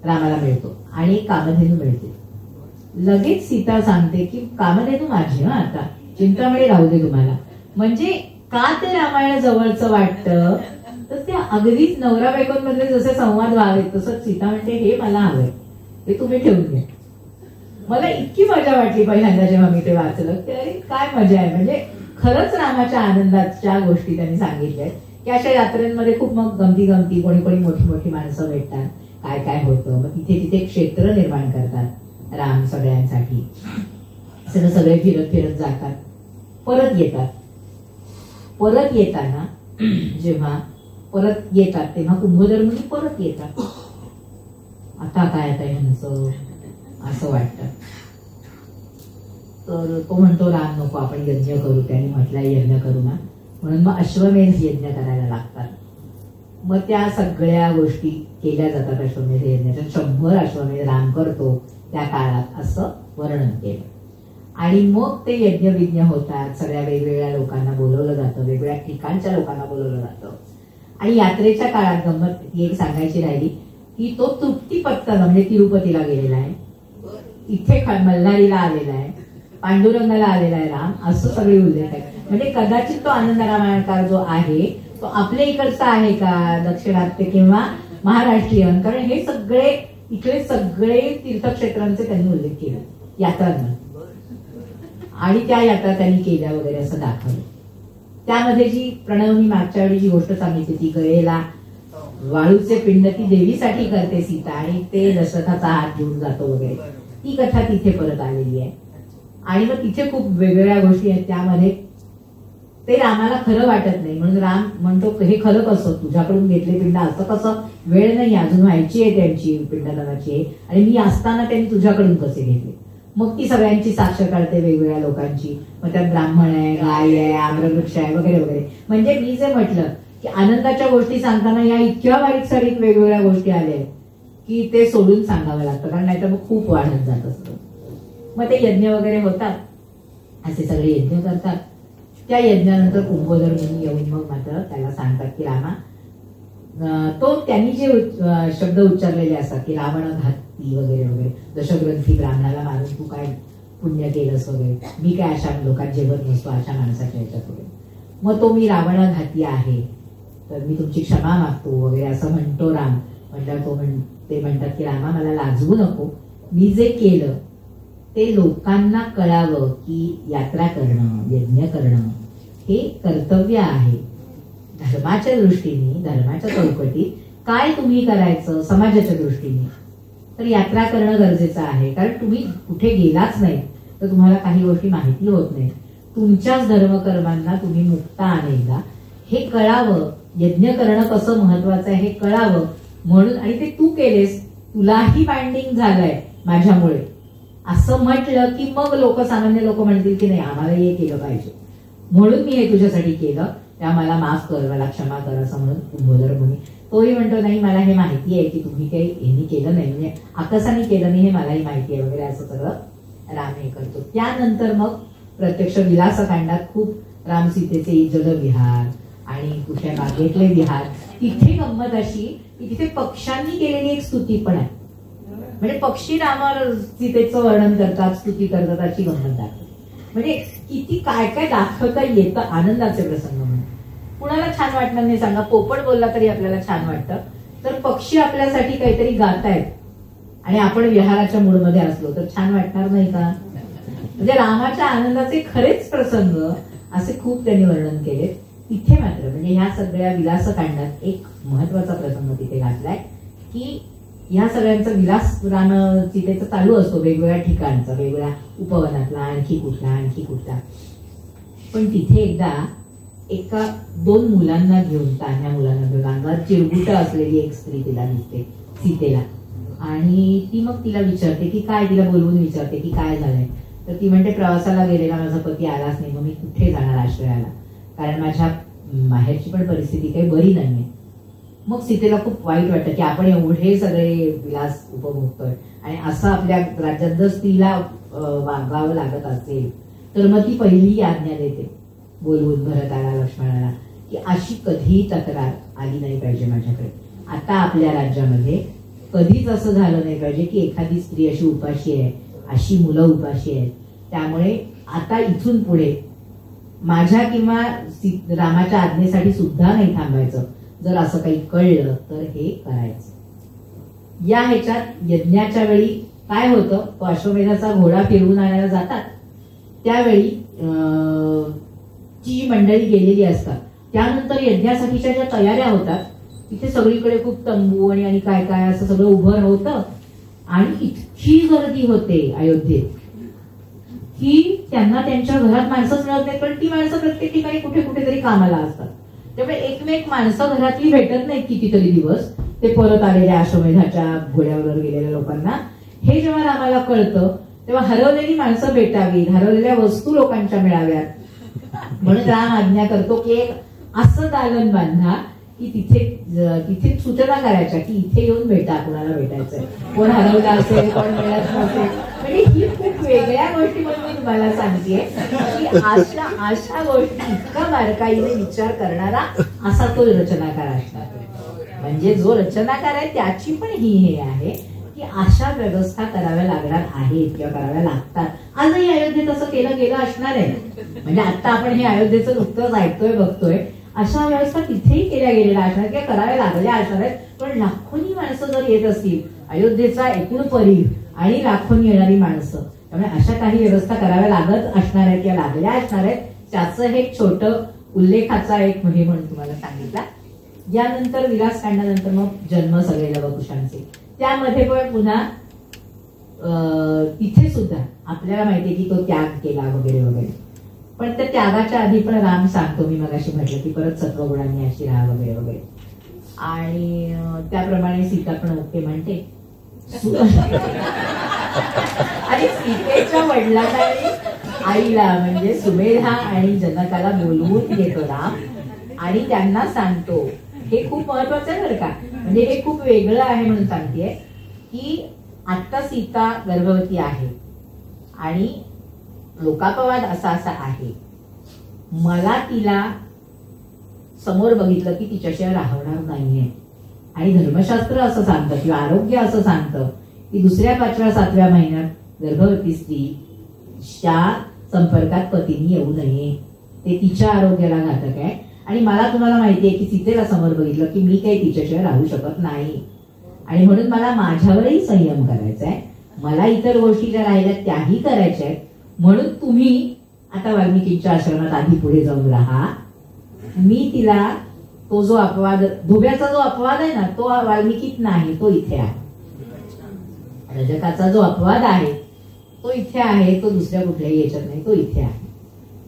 रामाला मिळतो आणि एक कामधेनू मिळते. लगेच सीता सांगते की कामधेनू माझी, आता चिंतामणी राहू दे तुम्हाला. म्हणजे का ते रामायण जवळचं वाटतं, तर त्या अगदीच नवरा बायकोंमधले जसे संवाद व्हावे तसंच सीता म्हणते हे मला हवंय, ते तुम्ही ठेवून घ्या. मला इतकी मजा वाटली पहिल्यांदा जेव्हा मी ते वाचलं की अरे काय मजा आहे. म्हणजे खरंच रामाच्या आनंदाच्या गोष्टी त्यांनी सांगितल्या की अशा यात्रेमध्ये खूप मग गमती कोणी मोठी माणसं भेटतात, काय होतं. मग तिथे क्षेत्र निर्माण करतात राम सगळ्यांसाठी. सगळे फिरत जातात, परत येताना जेव्हा परत येतात तेव्हा कुंभधर्मनी परत येतात. आता काय ह्यांचं असं वाटतं. तर तो म्हणतो राम नको, आपण यज्ञ करू. त्याने म्हटलं यज्ञ करू ना, म्हणून मग अश्वमेध यज्ञ करायला लागतात. मग त्या सगळ्या गोष्टी केल्या जातात अश्वमेध यज्ञाच्या. 100 अश्वमेध राम करतो त्या काळात असं वर्णन केलं. आणि मग ते यज्ञ होतात. सगळ्या वेगवेगळ्या लोकांना बोलवलं जातं, वेगवेगळ्या ठिकाणच्या लोकांना बोलवलं जातं. आणि यात्रेच्या काळात गंमत एक सांगायची राहिली की तो तृप्तीपत्तन म्हणजे तिरुपतीला गेलेला आहे, इथे मल्हारीला आलेला आहे, पांडुरंगाला आलेला आहे राम, असं सगळे उल्लेख आहे. म्हणजे कदाचित तो आनंद रामायणकार जो आहे तो आपल्या इकडचा आहे का, दक्षिणात्य किंवा महाराष्ट्रीयन, कारण हे सगळे इकडे सगळे तीर्थक्षेत्रांचे त्यांनी उल्लेख केला यात्रांना. आणि त्या यात्रा त्यांनी केल्या वगैरे असं दाखवलं. त्यामध्ये जी प्रणवनी मागच्या वेळी जी गोष्ट सांगितली ती गळेला वाळूचे पिंड ती देवीसाठी करते सीता आणि ते दशरथाचा हात घेऊन जातो वगैरे, ती कथा तिथे परत आलेली आहे. आणि मग तिथे खूप वेगवेगळ्या गोष्टी आहेत. त्यामध्ये ते रामाला खरं वाटत नाही म्हणून राम म्हणतो हे खरं कसं, तुझ्याकडून घेतले पिंड, असं कसं, वेळ नाही अजून व्हायची आहे त्यांची पिंडदानाची आहे, आणि मी असताना त्यांनी तुझ्याकडून कसे घेतले. मग ती सगळ्यांची साक्ष काढते वेगवेगळ्या लोकांची. मग त्यात ब्राह्मण आहे, गाय आहे, आम्रवृक्ष आहे वगैरे वगैरे. म्हणजे मी जे म्हटलं की आनंदाच्या गोष्टी सांगताना या इतक्या बारीक सारीक वेगवेगळ्या गोष्टी आल्या की ते सोडून सांगावं लागतं, कारण नाहीतर मग खूप वाढत जात असतं. मग ते यज्ञ वगैरे होतात, असे सगळे यज्ञ करतात. त्या यज्ञानंतर कुंभोधर्मनी येऊन मग मात्र त्याला सांगतात की रामा, तो त्यांनी जे शब्द उच्चारलेले असतात की रावण घाती वगैरे वगैरे, दशग्रंथी ब्राह्मणाला मारून तू काय पुण्य केलंस वगैरे, मी काय अशा लोकांत जेवत नसतो अशा माणसाच्या ह्याच्यात वगैरे. मग तो मी रावण घाती आहे तर मी तुमची क्षमा मागतो वगैरे असं म्हणतो राम. म्हटलं ते म्हणतात की रामा मला लाजवू नको, मी जे केलं ते लोकांना कळावं की यात्रा करणं, यज्ञ करणं हे कर्तव्य आहे. धर्माच्या दृष्टीने, धर्माच्या चौकटीत काय तुम्ही करायचं समाजाच्या दृष्टीने, तर यात्रा करणं गरजेचं आहे. कारण तुम्ही कुठे गेलाच नाही तर तुम्हाला काही गोष्टी माहिती होत नाही. तुमच्याच धर्मकर्मांना तुम्ही मुक्ता अनेकदा हे कळावं, यज्ञ करणं कसं महत्वाचं आहे हे कळावं म्हणून. आणि ते तू केलेस, तुलाही बाइंडिंग झालंय माझ्यामुळे असं म्हटलं की मग सामान्य लोक म्हणतील की नाही आम्हाला हे केलं पाहिजे, म्हणून मी हे तुझ्यासाठी केलं, त्या मला माफ कर, मला क्षमा कर असं म्हणून कुंभोधर मुनी तोही म्हणतो नाही मला हे माहिती आहे की तुम्ही काही यांनी केलं नाही, म्हणजे आकाशाने केलं नाही हे मलाही माहिती आहे वगैरे असं सगळं राम हे करतो. त्यानंतर मग प्रत्यक्ष विलासकांडात खूप राम सीतेचे जलविहार आणि कुठल्या बागेतले विहार, तिथे गंमत अशी की तिथे पक्ष्यांनी केलेली एक स्तुती पण आहे. म्हणजे पक्षी रामावर सीतेचं वर्णन करतात, स्तुती करतात अशी गंमत दाखवते. म्हणजे किती काय काय दाखवता येतं आनंदाचे प्रसंग म्हणून. कुणाला छान वाटणार नाही सांगा? पोपट बोलला तरी आपल्याला छान वाटतं, तर पक्षी आपल्यासाठी काहीतरी गातायत आणि आपण विहाराच्या मूडमध्ये असलो तर छान वाटणार नाही का? म्हणजे रामाच्या आनंदाचे खरेच प्रसंग असे खूप त्यांनी वर्णन केले. तिथे मात्र म्हणजे ह्या सगळ्या विलासकांडात एक महत्वाचा प्रसंग तिथे घातलाय की ह्या सगळ्यांचा विलास राम सीतेचा चालू असतो, वेगवेगळ्या ठिकाणचा, वेगवेगळ्या उपवनातला, आणखी कुठला. पण तिथे एकदा एका 2 मुलांना घेऊन, तान्ह्या मुलांना घेऊन, अंगावर चिरगुट असलेली एक स्त्री तिला दिसते सीतेला. आणि ती मग तिला विचारते की काय, तिला बोलवून विचारते की काय झालंय. तर ती म्हणते प्रवासाला गेलेला माझा पती आलाच नाही, मग मी कुठे जाणार आश्रयाला, कारण माझ्या माहेरची पण परिस्थिती काही बरी नाहीये. मग सीतेला खूप वाईट वाटतं की आपण एवढे सगळे विलास उपभोगतोय आणि असं आपल्या राज्यात जर स्त्रीला वागावं लागत असेल तर मग ती पहिली आज्ञा देते बोलवून भरताला, लक्ष्मणाला की अशी कधीही तक्रार आली नाही पाहिजे माझ्याकडे. आता आपल्या राज्यामध्ये कधीच असं झालं नाही पाहिजे की एखादी स्त्री अशी उपाशी आहे, अशी मुलं उपाशी आहेत. त्यामुळे आता इथून पुढे माझ्या किंवा रामाच्या आज्ञेसाठी सुद्धा नाही थांबायचं. जर असं काही कळलं तर हे करायचं. या ह्याच्यात यज्ञाच्या वेळी काय होतं, तो अश्वमेधाचा घोडा फिरवून आणायला जातात त्यावेळी जी मंडळी गेलेली असतात, त्यानंतर यज्ञासाठीच्या ज्या तयाऱ्या होतात तिथे सगळीकडे खूप तंबू आणि काय काय असं सगळं उभं होतं आणि इतकी गर्दी होते अयोध्येत की त्यांना त्यांच्या घरात माणसंच मिळत नाही. पण ती माणसं प्रत्येक ठिकाणी कुठे कुठेतरी कामाला असतात, त्यामुळे एकमेक माणसं घरातली भेटत नाहीत कितीतरी दिवस. ते परत आलेल्या अश्वमेधाच्या घोड्यावर गेलेल्या लोकांना हे जेव्हा रामाला कळतं तेव्हा हरवलेली माणसं भेटावीत, हरवलेल्या वस्तू लोकांच्या मिळाव्यात, म्हणून राम आज्ञा करतो की एक असं दालन बांधा की तिथे सूचना करायच्या की इथे येऊन भेटा, कुणाला भेटायचंय, कोण हरवलं असेल, कोण मिळत नसेल. म्हणजे ही खूप वेगळ्या गोष्टी म्हणून मी तुम्हाला सांगतेय की अशा गोष्टी इतका बारकाईने विचार करणारा असा तो रचनाकार असणार. म्हणजे जो रचनाकार आहे त्याची पण ही हे आहे की अशा व्यवस्था कराव्या लागणार आहेत किंवा कराव्या लागतात. आजही अयोध्येत असं केलं गेलं असणार आहे. म्हणजे आता आपण हे अयोध्येचं नुकतंच ऐकतोय बघतोय, अशा व्यवस्था तिथेही केल्या गेलेल्या असणार किंवा कराव्या लागल्या असणार आहेत. पण लाखोनी माणसं जर येत असतील, अयोध्येचा एकूण परीघ आणि लाखोनी येणारी माणसं, त्यामुळे अशा काही व्यवस्था कराव्या लागत असणार आहेत किंवा लागल्या असणार आहेत. त्याचं हे छोटं उल्लेखाचा एक हे म्हणून तुम्हाला सांगितला. यानंतर विलासकांडानंतर मग जन्म सगळे लवकुशांचे. त्यामध्ये पण पुन्हा तिथे सुद्धा आपल्याला माहितीये की तो त्याग केला वगैरे वगैरे. पण त्या त्यागाच्या आधी पण राम सांगतो, मी मगाशी म्हटलं की परत सत्वगुणांनी अशी राहा वगैरे वगैरे. आणि त्याप्रमाणे सीता पण ओके म्हणते. आणि सीतेच्या वडिलांना आईला म्हणजे सुमेधा आणि जनकाला बोलवून घेतो राम आणि त्यांना सांगतो. हे खूप महत्वाचं आहे बरं का, म्हणजे हे खूप वेगळं आहे म्हणून सांगतेय की आता सीता गर्भवती आहे आणि लोकापवाद असा आहे, मला तिला समोर बघितलं की तिच्याशिवाय राहणार नाहीये. आणि धर्मशास्त्र असं सांगतं किंवा आरोग्य असं सांगतं की 2ऱ्या, 5व्या, 7व्या महिन्यात गर्भवती स्त्रीच्या संपर्कात पतीने येऊ नये, ते तिच्या आरोग्याला घातक आहे. आणि मला तुम्हाला माहितीये की सीतेला समोर बघितलं की मी काही तिच्याशिवाय राहू शकत नाही आणि म्हणून मला माझ्यावरही संयम करायचा आहे, मला इतर गोष्टी ज्या राहिल्या त्याही करायच्या आहेत. म्हणून तुम्ही आता वाल्मिकींच्या आश्रमात आधी पुढे जाऊन राहा. मी तिला तो जो अपवाद, धोब्याचा जो अपवाद आहे ना तो वाल्मिकीत नाही, तो इथे आहे. रजकाचा जो अपवाद आहे तो इथे आहे, तो दुसऱ्या कुठल्याही याच्यात नाही, तो इथे आहे.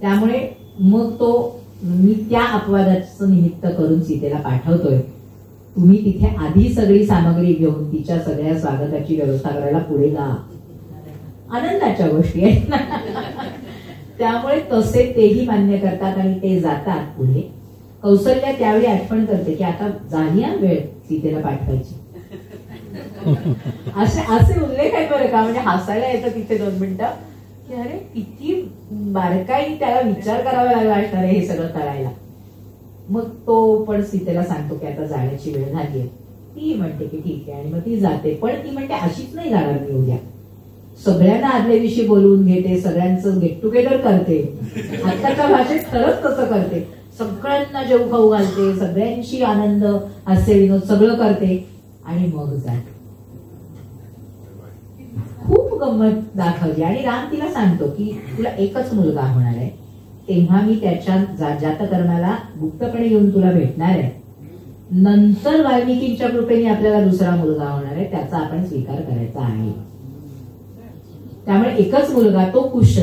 त्यामुळे मग तो मी त्या अपवादाचं निमित्त करून सीतेला पाठवतोय. तुम्ही तिथे आधी सगळी सामग्री घेऊन तिच्या सगळ्या स्वागताची व्यवस्था करायला पुढे जा. आनंदाच्या गोष्टी आहेत त्यामुळे तसे तेही मान्य करतात आणि ते जातात पुढे. कौसल्या त्यावेळी आठवण करते की आता झाली हा वेळ सीतेला पाठवायची. असे उल्लेख आहेत बरं का, म्हणजे हसायला येतं तिथे 2 मिनिटं की अरे किती बारकाईने त्याला विचार करावा लागला असणार हे सगळं करायला. मग तो पण सीतेला सांगतो की आता जाण्याची वेळ झालीये. ती म्हणते की ठीक आहे, आणि मग ती जाते. पण ती म्हणते अशीच नाही जाणार मी उद्या, सगळ्यांना आदल्या दिवशी बोलवून घेते, सगळ्यांचं गेट टुगेदर करते, आत्ताच्या भाषेत खरंच तसं करते, सगळ्यांना जेव खाऊ घालते, सगळ्यांशी आनंद हास्य विनोद सगळं करते आणि मग जाते. खूप गंमत दाखवली. आणि राम तिला सांगतो की तुला एकच मुलगा होणार आहे, तेव्हा मी त्याच्या जातकर्माला गुप्तपणे येऊन तुला भेटणार आहे. नंतर वाल्मिकींच्या कृपेने आपल्याला दुसरा मुलगा होणार आहे, त्याचा आपण स्वीकार करायचा आहे. त्यामुळे एकच मुलगा तो कुश.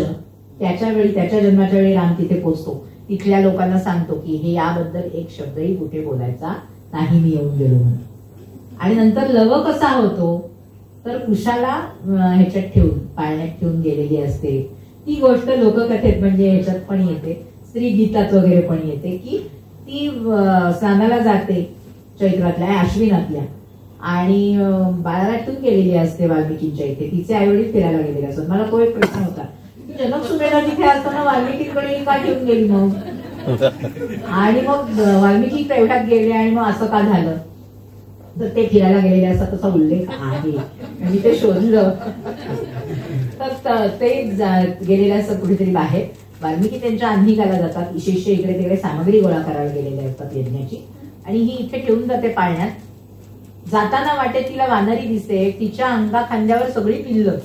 त्याच्या वेळी, त्याच्या जन्माच्या वेळी राम तिथे पोचतो. तिथल्या लोकांना सांगतो की हे याबद्दल एक शब्दही कुठे बोलायचा नाही, मी येऊन गेलो म्हणून. आणि नंतर लव कसा होतो तर कुशाला ह्याच्यात ठेवून, पाळण्यात ठेवून गेलेली असते. ती गोष्ट लोककथेत म्हणजे ह्याच्यात पण येते, स्त्री गीतात वगैरे पण येते की ती स्नानाला जाते चैत्रातल्या, अश्विनातल्या, आणि बाळाला ठेवून गेलेली असते वाल्मिकींच्या इथे. तिचे आईवडील फिरायला गेलेले असतात. मला तो एक प्रश्न होता, जनक सुमेधा तिथे असताना वाल्मिकींकडे का ठेवून गेली मग? आणि मग वाल्मिकी तेवढ्यात गेले आणि मग असं का झालं? तर ते फिरायला गेलेले असतात तसा उल्लेख आहे, म्हणजे ते शोधलं तर ते गेलेले असतात कुठेतरी बाहेर. वाल्मिकी त्यांच्या आन्हिकाला जातात, विशेष इकडे तिकडे सामग्री गोळा करायला गेलेले असतात यज्ञाची, आणि ही इथे ठेवून जाते पाळण्यात. जाताना वाटेत तिला वानरी दिसते, तिच्या अंगा खांद्यावर सगळी पिल्लं,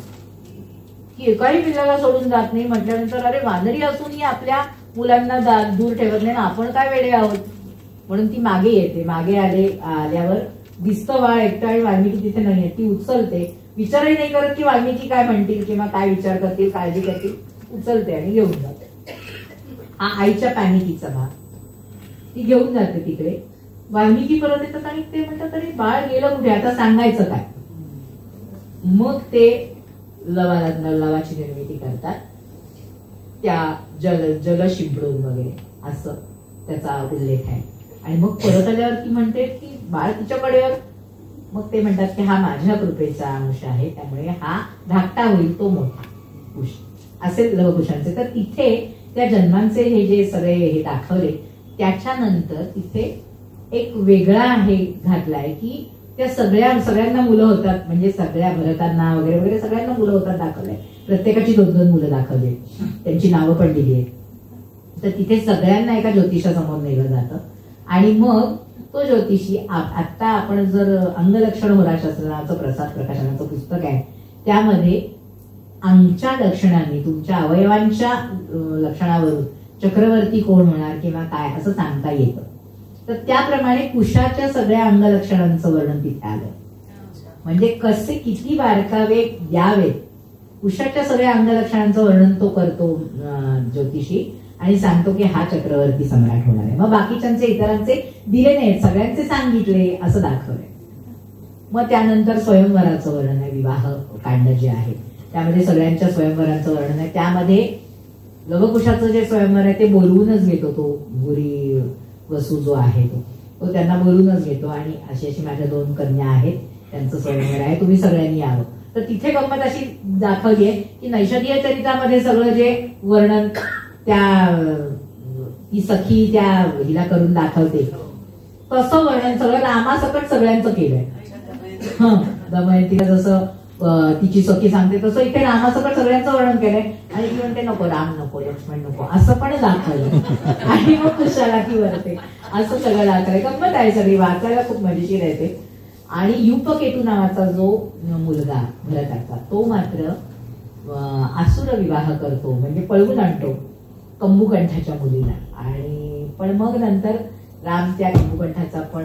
की एकाही पिल्लाला सोडून जात नाही. म्हटल्यानंतर अरे वानरी असूनही आपल्या मुलांना दूर ठेवत नाही ना, आपण काय वेडे आहोत, म्हणून ती मागे येते. मागे आल्यावर दिसतं बाळ एकटं आणि वाल्मिकी तिथे नाहीये. ती उचलते, विचारही नाही करत की वाल्मिकी काय म्हणतील किंवा काय विचार करतील, काळजी करतील, उचलते आणि घेऊन जाते. हा आईच्या पॅनिकीचा भाग. ती घेऊन जाते तिकडे. वाल्मिकी परत येतात आणि ते म्हणतात अरे बाळ गेलं कुठे, आता सांगायचं काय? मग ते लवाची निर्मिती करतात, त्या जल शिंपडून वगैरे असं त्याचा उल्लेख आहे. आणि मग परत आल्यावर ती म्हणते की बाळ तिच्याकडे. मग ते म्हणतात की हा माझ्या कृपेचा अंश आहे, त्यामुळे हा धाकटा होईल, तो मोठा कुश, असे लवकुशांचे. तर तिथे त्या जन्मांचे हे जे सगळे हे दाखवले, त्याच्यानंतर तिथे एक वेगळा हे घातलाय की त्या सगळ्यांना मुलं होतात, म्हणजे सगळ्या भरतांना वगैरे वगैरे सगळ्यांना मुलं होतात दाखवलंय. प्रत्येकाची 2-2 मुलं दाखवली, त्यांची नावं पण दिली आहेत. तर तिथे सगळ्यांना एका ज्योतिषासमोर नेलं जातं. आणि मग तो ज्योतिषी, आता आपण जर अंगलक्षण होराशास्त्राचं प्रसाद प्रकाशनाचं पुस्तक आहे, त्यामध्ये अंगच्या लक्षणांनी, तुमच्या अवयवांच्या लक्षणावरून चक्रवर्ती कोण होणार किंवा काय असं सांगता येतं. तर त्याप्रमाणे कुशाच्या सगळ्या अंगलक्षणांचं वर्णन तिथे आलं. म्हणजे कसे किती बारकावे द्यावेत, कुशाच्या सगळ्या अंगलक्षणांचं वर्णन तो करतो ज्योतिषी, आणि सांगतो की हा चक्रवर्ती सम्राट होणार आहे. मग बाकीच्यांचे इतरांचे दिले नाहीत, सगळ्यांचे सांगितले असं दाखवलंय. मग त्यानंतर स्वयंवराचं वर्णन आहे, विवाह कांड जे आहे त्यामध्ये सगळ्यांच्या स्वयंवराचं वर्णन आहे. त्यामध्ये लवकुशाचं जे स्वयंवर आहे ते बोलवूनच घेतो, तो गुरी वसू जो आहे तो त्यांना बोलूनच घेतो, आणि अशी अशी माझ्या 2 कन्या आहेत, त्यांचं स्वयंवर आहे, तुम्ही सगळ्यांनी यावं. तर तिथे गंमत अशी दाखवली आहे की नैषधीय चरित्रामध्ये सगळं जे वर्णन ती सखी त्या हिला करून दाखवते, तसं वर्णन सगळं रामासकट सगळ्यांचं केलंय. दमयंतीला जसं तिची सखी सांगते तसं इथे रामासकट सगळ्यांचं वर्णन केलंय. आणि ती म्हणते नको, राम नको, लक्ष्मण नको, असं पण दाखवलं. आणि मग कुशाला ती वरते, असं सगळं दाखवलंय. गंमत आहे सगळी, वाचायला खूप मजेशीर आहे ते. आणि युपकेतू नावाचा जो मुलगा भरताचा, तो मात्र आसुर विवाह करतो, म्हणजे पळवून आणतो कंबुकंठाच्या मुलीला. आणि पण मग नंतर राम त्या कंबुकंठाचा पण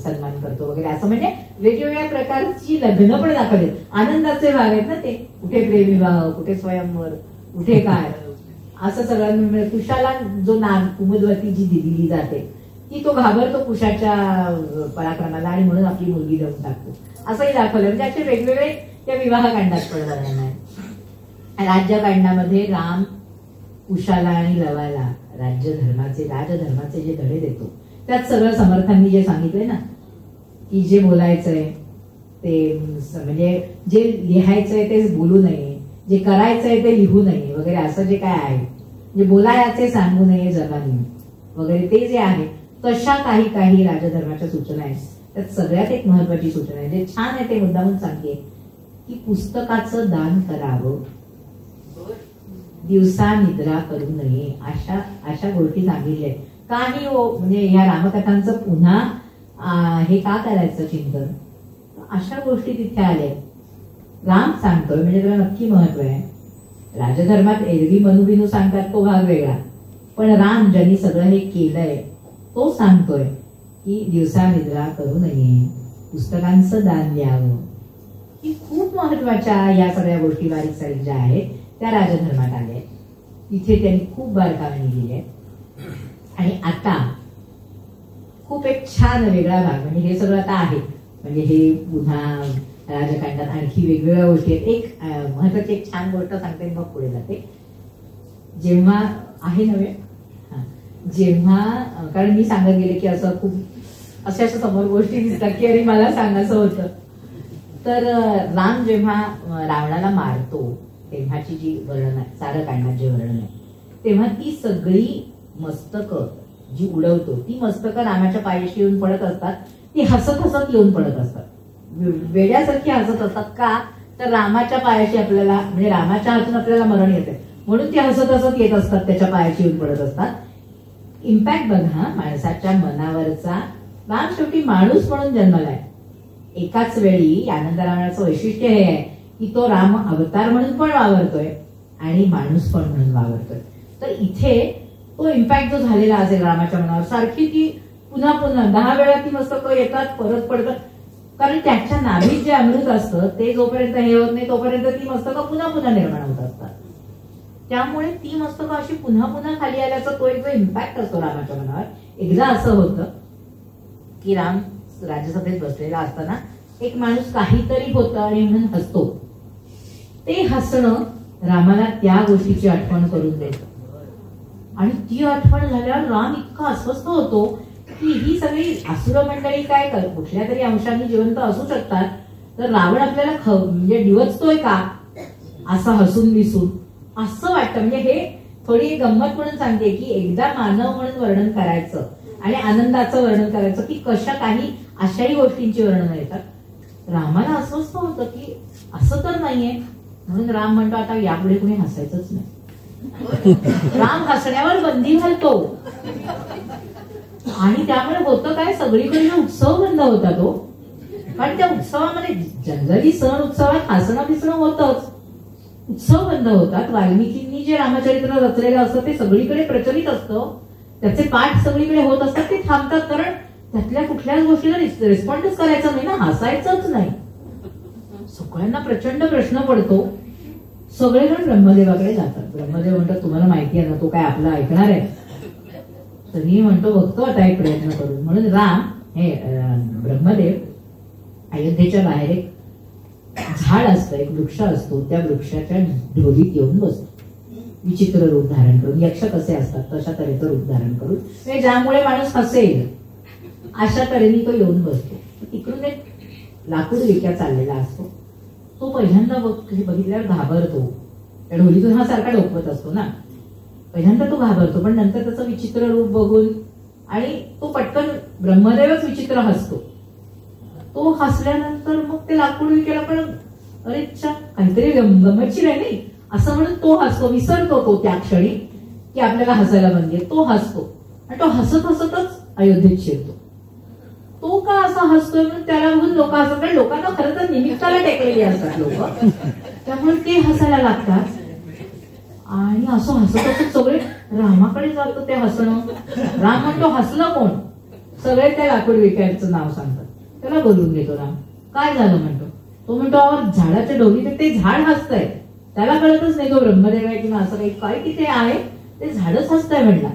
सन्मान करतो वगैरे, असं म्हणजे वेगवेगळ्या प्रकारची लग्न पण दाखवले. आनंदाचे भाग आहेत ना ते, कुठे प्रेमविवाह, कुठे स्वयंवर, कुठे काय, असं सगळं. कुशाला जो नाम कुमुदवती जी दिली जाते ती तो घाबरतो कुशाच्या पराक्रमाला, आणि म्हणून आपली मुलगी देऊन टाकतो, असंही दाखवलं. म्हणजे असे वेगवेगळे त्या विवाहकांडात पण वर्णन आहे. राज्यकांडामध्ये राम कुशाला आणि लवाला राजधर्माचे जे धडे देतो त्यात सगळं समर्थांनी जे सांगितलंय ना, की जे बोलायचंय ते म्हणजे जे लिहायचंय ते बोलू नये, जे करायचंय ते लिहू नये वगैरे, असं जे काय आहे, जे बोलायचे सांगू नये जगाने वगैरे, ते जे आहे तशा काही काही राजधर्माच्या सूचना आहेत. त्यात सगळ्यात एक महत्वाची सूचना आहे, जे छान आहे ते मुद्दामून सांगते, की पुस्तकाचं दान करावं, दिवसा निद्रा करू नये, अशा गोष्टी सांगितल्या आहेत. काही म्हणजे या रामकथांचं पुन्हा हे का करायचं चिंतन, अशा गोष्टी तिथे आल्या. राम सांगतोय म्हणजे त्याला नक्की महत्व आहे. राजधर्मात एरवी मनुबिनू सांगतात तो भाग वेगळा, पण राम ज्यांनी सगळं हे केलंय तो सांगतोय की दिवसा निद्रा करू नये, पुस्तकांचं दान द्यावं. ही खूप महत्वाच्या या सगळ्या गोष्टी बारीक सारीक ज्या आहेत त्या राजधर्मात आल्या. इथे त्यांनी खूप बारकावे लिहिली आहे. आणि आता खूप एक छान वेगळा भाग, म्हणजे हे सगळं आता आहे, म्हणजे हे पुन्हा राजकांडात आणखी वेगवेगळ्या गोष्टी आहेत. एक महत्वाची एक छान गोष्ट सांगते मग पुढे जाते. जेव्हा आहे नव्हे, जेव्हा कारण मी सांगत गेले की असं खूप अशा समोर गोष्टी दिसतात की अरे मला सांगायचं होतं. तर राम जेव्हा रावणाला मारतो तेव्हाची जी वर्णन आहे, सारकांडात जे वर्णन आहे, तेव्हा ती सगळी मस्तकं जी उडवतो ती मस्तकं रामाच्या पायाशी येऊन पडत असतात. ती हसत हसत येऊन पडत असतात, वेड्यासारखी हसत असतात. का तर रामाच्या पायाशी आपल्याला, म्हणजे रामाच्या हातून आपल्याला मरण येते म्हणून ती हसत हसत येत असतात, त्याच्या पायाशी येऊन पडत असतात. इम्पॅक्ट बघा माणसाच्या मनावरचा. राम शेवटी माणूस म्हणून जन्मलाय. एकाच वेळी आनंद रावणाचं वैशिष्ट्य हे आहे की तो राम अवतार म्हणून पण वावरतोय आणि माणूस पण म्हणून वावरतोय. तर इथे तो इम्पॅक्ट जो झालेला असेल रामाच्या मनावर, सारखी ती पुन्हा पुन्हा 10 वेळा ती मस्तकं येतात परत पडतात, कारण त्याच्या नाभीत जे अमृत असतं ते जोपर्यंत हे होत नाही तोपर्यंत ती मस्तकं पुन्हा पुन्हा निर्माण होत असतात. त्यामुळे ती मस्तकं अशी पुन्हा पुन्हा खाली आल्याचा तो एक जो इम्पॅक्ट असतो रामाच्या मनावर. एकदा असं होतं की राम राज्यसभेत बसलेला असताना एक माणूस काहीतरी होतं आणि म्हणून हसतो. ते हसणं रामाला त्या गोष्टीची आठवण करून देतं आणि ती आठवण झाल्यावर राम इतका अस्वस्थ होतो की ही सगळी असुर मंडळी काय कुठल्या तरी अंशाने जिवंत असू शकतात, तर रावण आपल्याला म्हणजे डिवचतोय का असं हसून दिसून असं वाटतं. म्हणजे हे थोडी गंमत म्हणून सांगते की एकदा मानव म्हणून वर्णन करायचं आणि आनंदाचं वर्णन करायचं की कशा काही अशाही गोष्टींची वर्णन येतात. रामाला अस्वस्थ होतं की असं तर नाहीये, म्हणून राम म्हणतो आता यापुढे कुणी हसायचंच नाही. राम हसण्यावर बंदी घालतो आणि त्यामुळे होतं काय, सगळीकडे उत्सव बंद होता तो. कारण त्या उत्सवामध्ये जनरली सण उत्सवात हसणं बिसणं होतच, उत्सव बंद होतात. वाल्मिकींनी जे रामचरित्र रचलेलं असतं ते सगळीकडे प्रचलित असतं, त्याचे पाठ सगळीकडे होत असतात, ते थांबतात. कारण त्यातल्या कुठल्याच गोष्टीला रिस्पॉन्डच करायचं नाही ना, हसायचंच नाही. सगळ्यांना प्रचंड प्रश्न पडतो. सगळेजण ब्रह्मदेवाकडे जातात. ब्रह्मदेव म्हणतात तुम्हाला माहिती आहे ना तो काय आपला ऐकणार आहे. तरी म्हणतो बघतो आता एक प्रयत्न करून. म्हणून राम हे ब्रह्मदेव अयोध्येच्या बाहेर एक झाड असतं, एक वृक्ष असतो, त्या वृक्षाच्या ढोलीत येऊन बसतो. विचित्र रूप धारण करून, यक्ष कसे असतात तशा तऱ्हेचं रूप धारण करून, ज्यामुळे माणूस हसेल अशा तऱ्हेने तो येऊन बसतो. इकडून एक लाकूड विक्या चाललेला असतो. तो पहिल्यांदा बघितल्यावर घाबरतो. त्या ढोलीतून हा सारखा डोकवत असतो ना, पहिल्यांदा तो घाबरतो, पण नंतर त्याचं विचित्र रूप बघून आणि तो पटकन ब्रह्मदेवच विचित्र हसतो. तो हसल्यानंतर मग ते लाकूड विकेला पण अरे काहीतरी गमतशीर आहे नाही असं म्हणून तो हसतो. विसरतो तो त्या क्षणी की आपल्याला हसायला बंदी आहे. तो हसतो आणि तो हसत हसतच अयोध्येत शिरतो. तो का असा हसतोय म्हणून त्याला बघून लोक हसतात. कारण लोकांना खरं तर निमित्ताला टेकलेली असतात लोक, त्यामुळे ते हसायला लागतात. आणि असं हसत हसत सगळे रामाकडे जातो ते हसणं. राम म्हणतो हसलं कोण, सगळे त्या लाकूड विकायचं नाव सांगतात. त्याला बोलून घेतो राम. काय झालं म्हणतो. तो म्हणतो झाडाच्या ढोलीत ते झाड हसतंय. त्याला कळतच नाही तो ब्रह्मदेव आहे किंवा असं काही, काय तिथे आहे ते झाडच हसतंय म्हणला.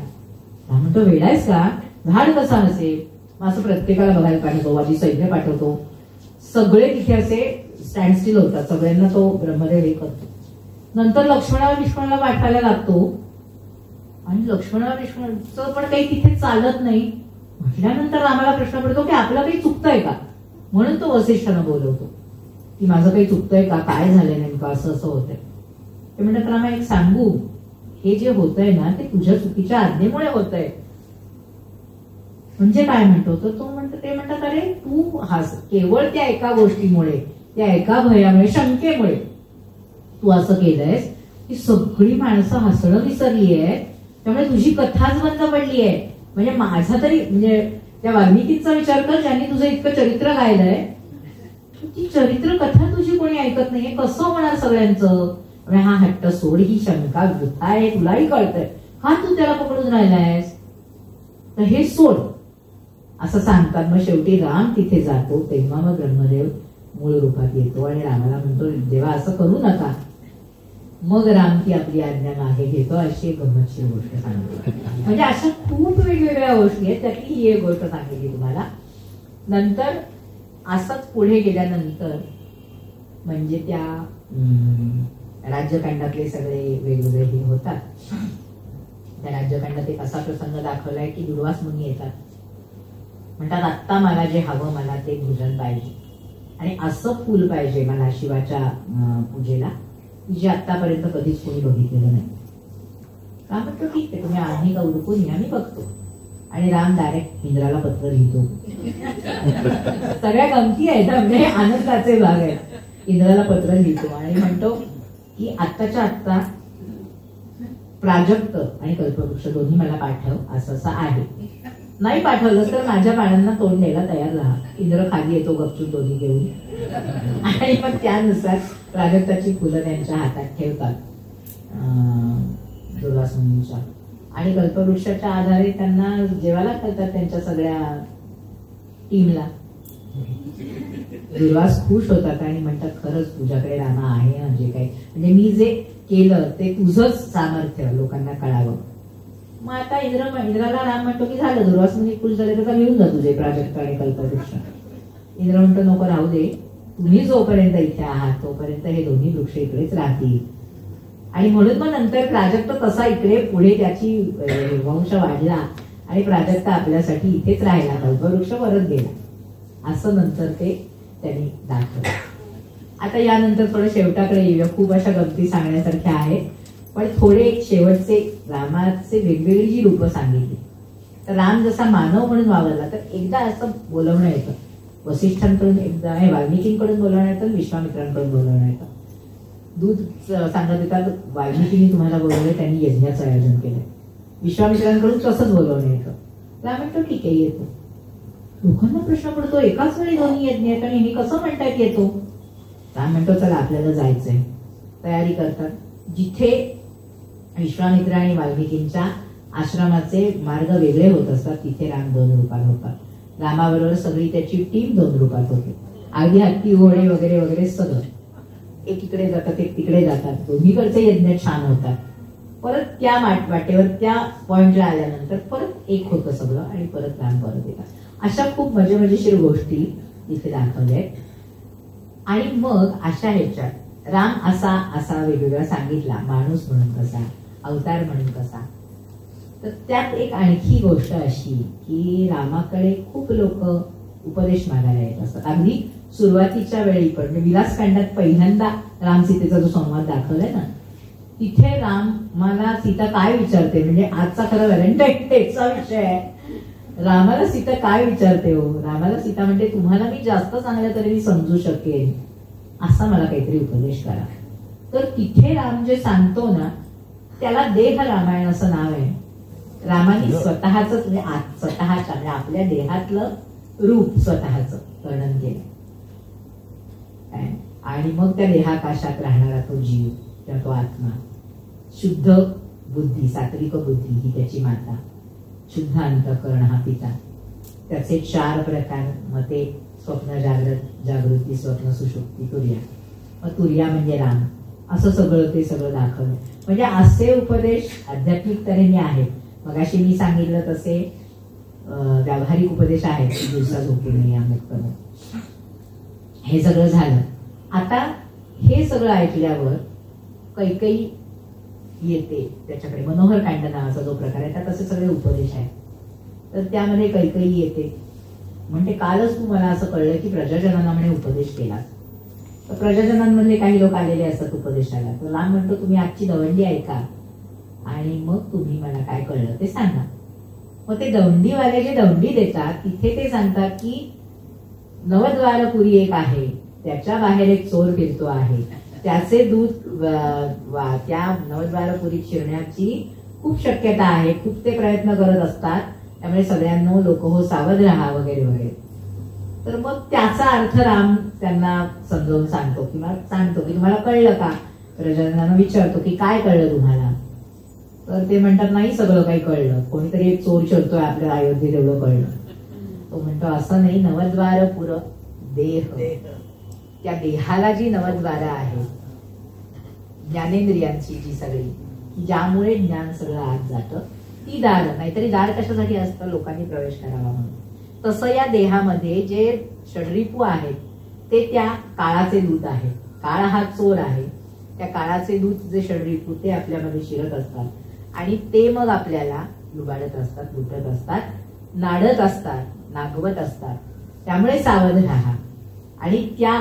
राम म्हणतो वेडायस का, झाड कसं हसेल. असं प्रत्येकाला बघायला पाहिजे. तो आधी सैन्य पाठवतो, सगळे तिथे असे स्टँड स्टील होतात, सगळ्यांना तो ब्रह्मदेव हे करतो. नंतर लक्ष्मणाला पाठवायला लागतो आणि लक्ष्मणाचं पण काही तिथे चालत नाही. म्हटल्यानंतर रामाला प्रश्न पडतो की आपलं काही चुकतंय का, म्हणून तो वसिष्ठानं बोलवतो की माझं काही चुकतंय का, काय झालंय नेमकं, असं असं होतंय. ते म्हणतात रामा एक सांगू, हे जे होतंय ना ते तुझ्या चुकीच्या आज्ञेमुळे होतंय. म्हणजे काय म्हणतो तर तो म्हणतो, ते म्हणतात अरे तू केवळ त्या एका गोष्टीमुळे, त्या एका भयामुळे, शंकेमुळे तू असं केलंयस की सगळी माणसं हसणं विसरली आहे, त्यामुळे तुझी कथाच बंद पडली आहे. म्हणजे माझा तरी म्हणजे त्या वाल्मिकींचा विचार कर, ज्यांनी तुझं इतकं चरित्र गायलंय, ती चरित्र कथा तुझी कोणी ऐकत नाहीये, कसं होणार सगळ्यांचं. हा हट्ट सोड, ही शंका वृथा आहे, तुलाही कळतंय, का तू त्याला पकडून राहिलायस, तर हे सोड असं सांगतात. मग शेवटी राम तिथे जातो, तेव्हा मग ब्रह्मदेव मूळ रूपात येतो आणि रामाला म्हणतो देवा असं करू नका. मग राम ती आपली आज्ञा मागे घेतो. अशी एक गंमतशीर गोष्ट सांगतो. म्हणजे अशा खूप वेगवेगळ्या गोष्टी आहेत, त्यातली ही एक गोष्ट सांगितली तुम्हाला. नंतर असंच पुढे गेल्यानंतर म्हणजे त्या राज्यकांडातले सगळे वेगवेगळे हे होतात. त्या राज्यकांडात एक असा प्रसंग दाखवलाय की दुर्वास मुनी येतात, म्हणतात आत्ता मला जे हवं, मला ते भोजन पाहिजे आणि असं फुल पाहिजे मला शिवाच्या पूजेला, जे आतापर्यंत कधीच कोणी बघितलेलं नाही. राम म्हणतो ठीक आहे, तुम्ही आम्ही का उरकून या, मी बघतो. आणि राम डायरेक्ट इंद्राला पत्र लिहितो. सगळ्या गमती आहेत, म्हणजे आनंदाचे भाग आहेत. इंद्राला पत्र लिहितो आणि म्हणतो की आत्ताच्या आत्ता प्राजक्त आणि कल्पवृक्ष दोन्ही मला पाठव, असं असं आहे. नाही पाठवलं तर माझ्या बाणांना तोंड द्यायला तयार राहा. इंद्र खाली येतो गपचूप दोन्ही घेऊन आणि मग त्यानुसार प्राजक्ताची फुलं त्यांच्या हातात ठेवतात दुर्वास मुनींच्या, आणि कल्पवृक्षाच्या आधारे त्यांना जेवायला घालतात त्यांच्या सगळ्या टीमला. दुर्वास खुश होतात आणि म्हणतात खरंच तुझ्याकडे रामा आहे ना, जे काही म्हणजे मी जे केलं ते तुझंच सामर्थ्य लोकांना कळावं. मग आता इंद्राला राम म्हणतो की झालं, दुर्वास मुनी खुश झाले तर घेऊन जा तुझे प्राजक्त आणि कल्पवृक्ष. इंद्र म्हणतो नको, राहू दे, तुम्ही जोपर्यंत इथे आहात तोपर्यंत हे दोन्ही वृक्ष इकडेच राहतील. आणि म्हणून मग नंतर प्राजक्त तसा इकडे पुढे त्याची वंश वाढला आणि प्राजक्त आपल्यासाठी इथेच राहिला, कल्पवृक्ष परत गेला. असं नंतर ते त्यांनी दाखवलं. आता यानंतर थोडं शेवटाकडे येऊया. खूप अशा गमती सांगण्यासारख्या आहेत, पण थोडे शेवटचे रामाचे वेगवेगळी जी रूपं सांगितली. तर राम जसा मानव म्हणून वावरला, तर एकदा असं बोलवणं येतं वसिष्ठांकडून, एकदा हे वाल्मिकींकडून बोलवणं येतं, विश्वामित्रांकडून बोलवणं येतं. दूध सांगत येतात वाल्मिकींनी तुम्हाला बोलवले, त्यांनी यज्ञाचं आयोजन केलंय. विश्वामित्रांकडून तसंच बोलवणं येतं. राम म्हणतो ठीक आहे येतो. लोकांना प्रश्न पडतो एकाच वेळी दोन्ही यज्ञ आहेत आणि हे कसं म्हणतात येतो. राम म्हणतो चला आपल्याला जायचंय. तयारी करतात. जिथे विश्वामित्र आणि वाल्मिकींच्या आश्रमाचे मार्ग वेगळे होत असतात तिथे राम 2 रूपात होतात. रामाबरोबर सगळी त्याची टीम 2 रूपात होते. अगदी हत्ती घोडे वगैरे वगैरे सगळं एक इकडे जातात एक तिकडे जातात. दोन्हीकडचे यज्ञ छान होतात. परत त्या वाटेवर त्या पॉइंटला आल्यानंतर परत एक होतं सगळं आणि परत राम परत येतात. अशा खूप मजेशीर गोष्टी इथे दाखवल्या आहेत. आणि मग अशा ह्याच्यात राम असा वेगवेगळा सांगितला, माणूस म्हणून कसा, अवतार म्हणून कसा. तर त्यात एक आणखी गोष्ट अशी की रामाकडे खूप लोक उपदेश मागायला येत असतात. अगदी सुरुवातीच्या वेळी पण म्हणजे विलासकांडात पहिल्यांदा राम सीतेचा जो संवाद दाखवलाय ना, तिथे राम मला सीता काय विचारते, म्हणजे आजचा खरं व्हॅलेंटाईन डेचा विषय आहे. रामाला सीता काय विचारते हो. रामाला सीता म्हणते तुम्हाला मी जास्त चांगलं तरी मी समजू शकेन, असा मला काहीतरी उपदेश करा. तर तिथे राम जे सांगतो ना त्याला देह रामायण असं नाव आहे. रामाने स्वतःच म्हणजे स्वतःच्या म्हणजे आपल्या देहातलं रूप स्वतःच वर्णन केलं. आणि मग त्या देहाकाशात राहणारा तो जीव किंवा तो आत्मा, शुद्ध बुद्धी, सात्विक बुद्धी ही त्याची माता, शुद्ध अंतःकरण हा पिता. त्याचे 4 प्रकार, मग ते स्वप्न, जागृती, स्वप्न, सुषुप्ती, तुर्या. मग तुर्या म्हणजे राम. असं सगळं दाखवलं. म्हणजे असे उपदेश आध्यात्मिक तऱ्हेने आहेत. मगाशी मी सांगितलं तसे व्यावहारिक उपदेश आहेत की दिवसा झोपू नये, अमुक करू. हे सगळं झालं. आता हे सगळं ऐकल्यावर कैकेयी येते त्याच्याकडे. मनोहर कांड नावाचा जो प्रकार आहे त्यात असे सगळे उपदेश आहेत. तर त्यामध्ये कैकेयी येते, म्हणते कालच तू मला असं कळलं की प्रजाजनांना म्हणे उपदेश केलास. तर प्रजाजनांमधले काही लोक आलेले असतात उपदेशाला. तर राम म्हणतो तुम्ही आजची दवंडी ऐका आणि मग तुम्ही मला काय कळलं ते सांगा. मग ते दौंडीवाले जे दौंडी देतात तिथे ते सांगतात की नवद्वारपुरी एक आहे, त्याच्या बाहेर एक चोर फिरतो आहे, त्याचे दूध त्या नवद्वारपुरीत शिरण्याची खूप शक्यता आहे, खूप ते प्रयत्न करत असतात, त्यामुळे सगळ्यांना लोक हो सावध राहा वगैरे वगैरे. तर मग त्याचा अर्थ राम त्यांना समजावून सांगतो किंवा सांगतो की तुम्हाला कळलं का. प्रजाजनांना विचारतो की काय कळलं तुम्हाला. तर ते म्हणतात नाही सगळं काही कळलं, कोणीतरी एक चोर शिरतोय आपल्या अयोध्येत एवढं कळलं. तो म्हणतो असं नाही, नवद्वारपुर देह, त्या देहाला जी नवद्वार आहे ज्ञानेंद्रियांची जी सगळी की ज्यामुळे ज्ञान सगळं आत जातं ती दार. नाहीतरी दार कशासाठी असतं, लोकांनी प्रवेश करावा म्हणून. तसं या देहामध्ये जे षड्रिपू आहेत ते त्या काळाचे दूत आहेत. काळ हा चोर आहे, त्या काळाचे दूत जे षड्रिपू ते आपल्यामध्ये शिरत असतात आणि ते मग आपल्याला लुबाडत असतात, लुटत असतात, नाडत असतात, नागवत असतात. त्यामुळे सावध राहा. आणि त्या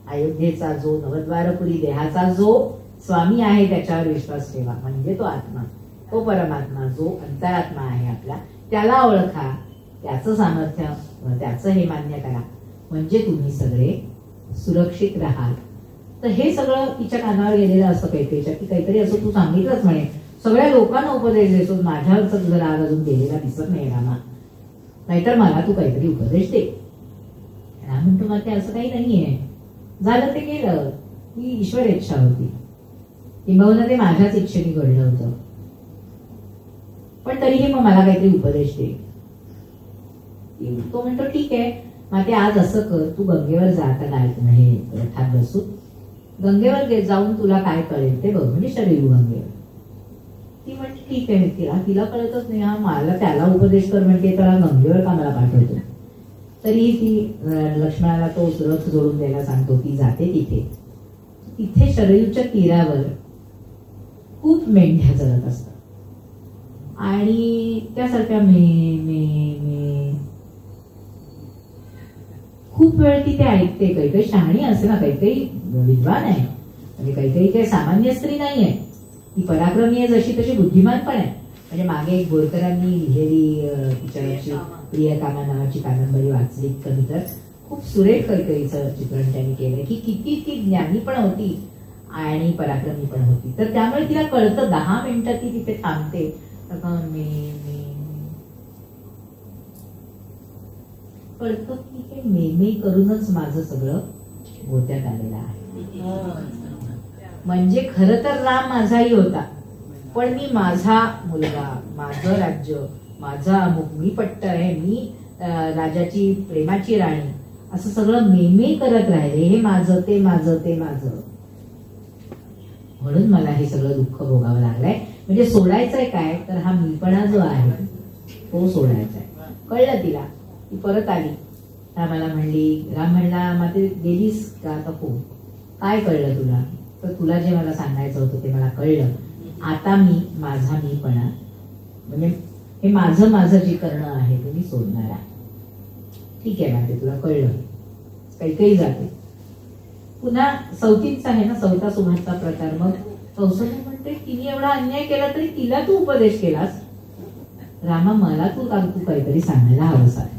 अयोध्येचा जो नवद्वारपुरी देहाचा जो स्वामी आहे त्याच्यावर विश्वास ठेवा. म्हणजे तो आत्मा, तो परमात्मा जो अंतरात्मा आहे आपला, त्याला ओळखा, त्याचं सामर्थ्य, त्याचं हे मान्य करा, म्हणजे तुम्ही सगळे सुरक्षित राहाल. तर हे सगळं तिच्या कानावर गेलेलं असतं कैकेयीच्या की काहीतरी असं तू सांगितलंच म्हणे, सगळ्या लोकांना उपदेश देतो, माझ्यावरचा तुझा राग अजून गेलेला दिसत नाही रामा, नाहीतर मला तू काहीतरी उपदेश दे. राम म्हणतो मग ते असं काही नाहीये, झालं ते गेलं, ही ईश्वर इच्छा होती, किंबहुना ते माझ्याच इच्छेने घडलं होतं, पण तरीही मग मला काहीतरी उपदेश दे. तो म्हणतो ठीक आहे, मग ते आज असं कर, तू गंगेवर जा, आता काय हे रथात बसू, गंगेवर जाऊन तुला काय कळेल ते बघ, म्हणजे शरीर गंगेवर. ती म्हणते ठीक आहे, तिला कळतच नाही, हा मला त्याला उपदेश कर म्हणते, त्याला गंगेवर का मला पाठवतो. तरी ती लक्ष्मणाला तो रथ जोडून द्यायला सांगतो, ती जाते तिथे शरयूच्या तीरावर खूप मेंढ्या चरत असतात आणि त्यासारख्या खूप वेळ ती ते ऐकते. काही शहाणी असते ना, काही विद्वान आहे, म्हणजे काही सामान्य स्त्री नाही आहे, ती पराक्रमी आहे जशी तशी बुद्धिमान पण आहे. म्हणजे मागे एक बोरकरांनी लिहिलेली तिच्यावरची प्रियकामा नावाची कादंबरी वाचली कधी, तर खूप सुरेख कैकेयीचं चित्रण त्यांनी केलंय की किती ती ज्ञानी पण होती आणि पराक्रमी पण होती. तर त्यामुळे तिला कळतं 10 मिनिटं ती तिथे थांबते, कळतं की हे मेमे करूनच माझं सगळं गोत्यात आलेलं आहे. म्हणजे खरं तर राम माझाही होता, पण मी माझा मुलगा, माझं राज्य, माझा अमुक, मी पट्ट आहे, मी राजाची प्रेमाची राणी, असं सगळं मेमे करत राहिले. हे माझं, ते माझं, ते माझं, म्हणून मला हे सगळं दुःख भोगावं लागलंय. म्हणजे सोडायचंय काय, तर हा मीपणा जो आहे तो सोडायचा आहे. कळलं तिला. ती परत आली, रामाला म्हणली, राम म्हणला मग गेलीस का, आता हो, काय कळलं तुला. तर तुला जे मला सांगायचं होतं ते मला कळलं, आता मी माझा मीपणा, म्हणजे हे माझं जे करणं आहे ते मी सोडणार आहे. ठीक आहे म्हणते, तुला कळलं. काही जाते. पुन्हा सौतीच आहे ना, सौता सुभाचा प्रकार. मग कौसल्य म्हणते तिने एवढा अन्याय केला तरी तिला तू उपदेश केलास, रामा मला तू काहीतरी सांगायला हवंस आहे.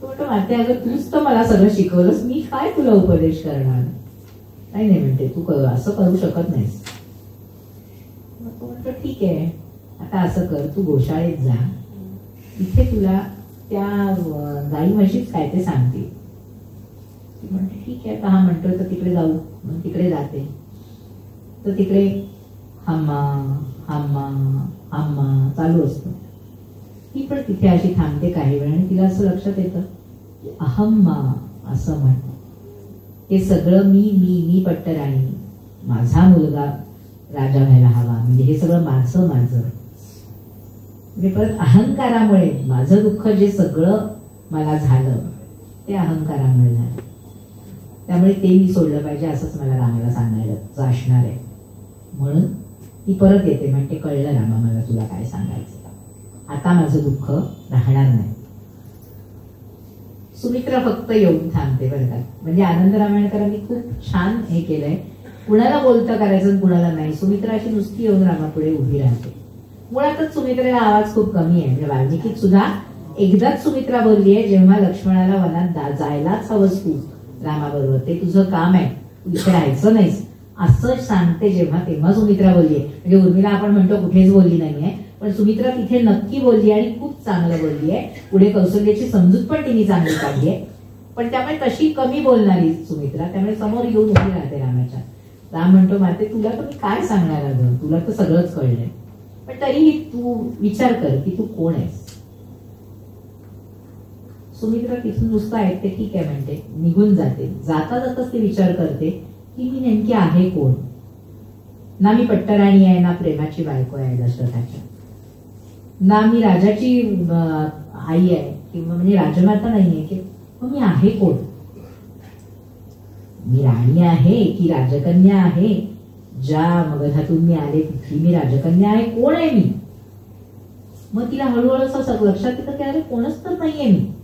तो म्हणते अगं तूच तर मला सगळं शिकवलंस, मी काय तुला उपदेश करणार. नाही म्हणते, तू असं करू शकत नाहीस. मग तो म्हणतो ठीक आहे, आता असं कर, तू गोशाळेत जा, तिथे तुला त्या गाई म्हशीच काय ते सांगते. ती म्हणते ठीक आहे, आता हा म्हणतोय तर तिकडे जाऊ. मग तिकडे जाते, तर तिकडे हम्मा हम्मा हम्मा चालू असतो. ती पण तिथे अशी थांबते काही वेळ आणि तिला असं लक्षात येतं अहम्मा असं म्हणतो. हे सगळं मी पट्टराणी, माझा मुलगा राजा व्हायला हवा, म्हणजे हे सगळं माझं. म्हणजे परत अहंकारामुळे माझं दुःख जे सगळं मला झालं ते अहंकारामुळे झालं, त्यामुळे ते मी सोडलं पाहिजे असंच मला रामाला सांगायला असणार आहे. म्हणून ती परत येते, म्हणते कळलं रामा मला तुला काय सांगायचं. आता माझं दुःख राहणार नाही. सुमित्रा फक्त येऊन थांबते बरं का. म्हणजे आनंद रामायणकरांनी खूप छान हे केलंय, कुणाला बोलतं करायचं कुणाला नाही. सुमित्रा अशी नुसती येऊन रामापुढे उभी राहते. मुळातच सुमित्रेला आवाज खूप कमी आहे. म्हणजे वाल्मिकीत सुद्धा एकदाच सुमित्रा बोलली आहे, जेव्हा लक्ष्मणाला वनात जायलाच हवंस तू रामाबरोबर, ते तुझं काम आहे, तू इथे राहायचं नाहीस असं सांगते जेव्हा, तेव्हा सुमित्रा बोलली आहे. म्हणजे उर्मिला आपण म्हणतो कुठेच बोलली नाहीये, पण सुमित्रा तिथे नक्की बोलली आणि खूप चांगलं बोलली आहे. पुढे कौशल्याची समजूत पण तिने चांगली काढली आहे. पण त्यामुळे तशी कमी बोलणारी सुमित्रा, त्यामुळे समोर येऊन उभी राहते रामाच्या. राम म्हणतो माते तुला तर मी काय सांगणार अगं, तुला तर सगळंच कळलंय, पण तरीही तू विचार कर की तू कोण आहेस. सुमित्रा तिथून नुसतं ऐकते, ठीक आहे म्हणते, निघून जाते. जाता जाताच ती विचार करते की मी नेमकी आहे कोण. ना मी पट्टराणी आहे, ना प्रेमाची बायको आहे दशरथाच्या, ना मी राजाची आई आहे किंवा म्हणजे राजमाता नाहीये, की मग मी आहे कोण. मी राणी आहे की राजकन्या आहे, ज्या मगधातून मी आले तिथली मी राजकन्या आहे, कोण आहे मी. मग तिला हळूहळू असं लक्षात येतं की अरे कोणच तर नाहीये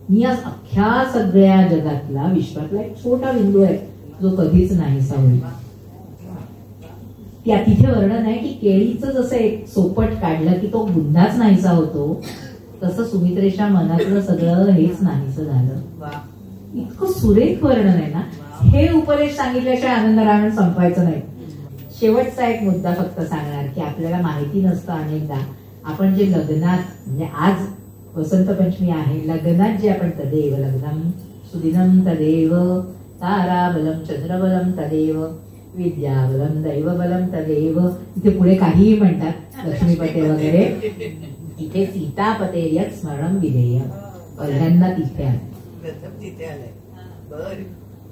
मी आज अख्ख्या सगळ्या जगातला विश्वातला एक छोटा बिंदू आहे जो कधीच नाहीसा होईल. त्या तिथे वर्णन आहे की केळीचं जसं एक सोपट काढलं की तो बुंदाच नाहीसा होतो, तसं सुमित्रेच्या मनातलं सगळं हेच नाहीसं झालं. इतकं सुरेख वर्णन आहे ना. हे उपदेश सांगितल्याशिवाय आनंद रामायण संपवायचं नाही. शेवटचा एक मुद्दा फक्त सांगणार की आपल्याला माहिती नसतं अनेकदा आपण जे लग्नात, म्हणजे आज वसंत पंचमी आहे, लग्नात जे आपण तदेव लग्नम सुदिनम तदेव ताराबलम चंद्रबलम तदेव विद्याबलम दैवबलम तदेव, इथे पुढे काहीही म्हणतात लक्ष्मीपते वगैरे, इथे सीतापते यत् स्मरण विधेय, पहिल्यांदा तिथे आले.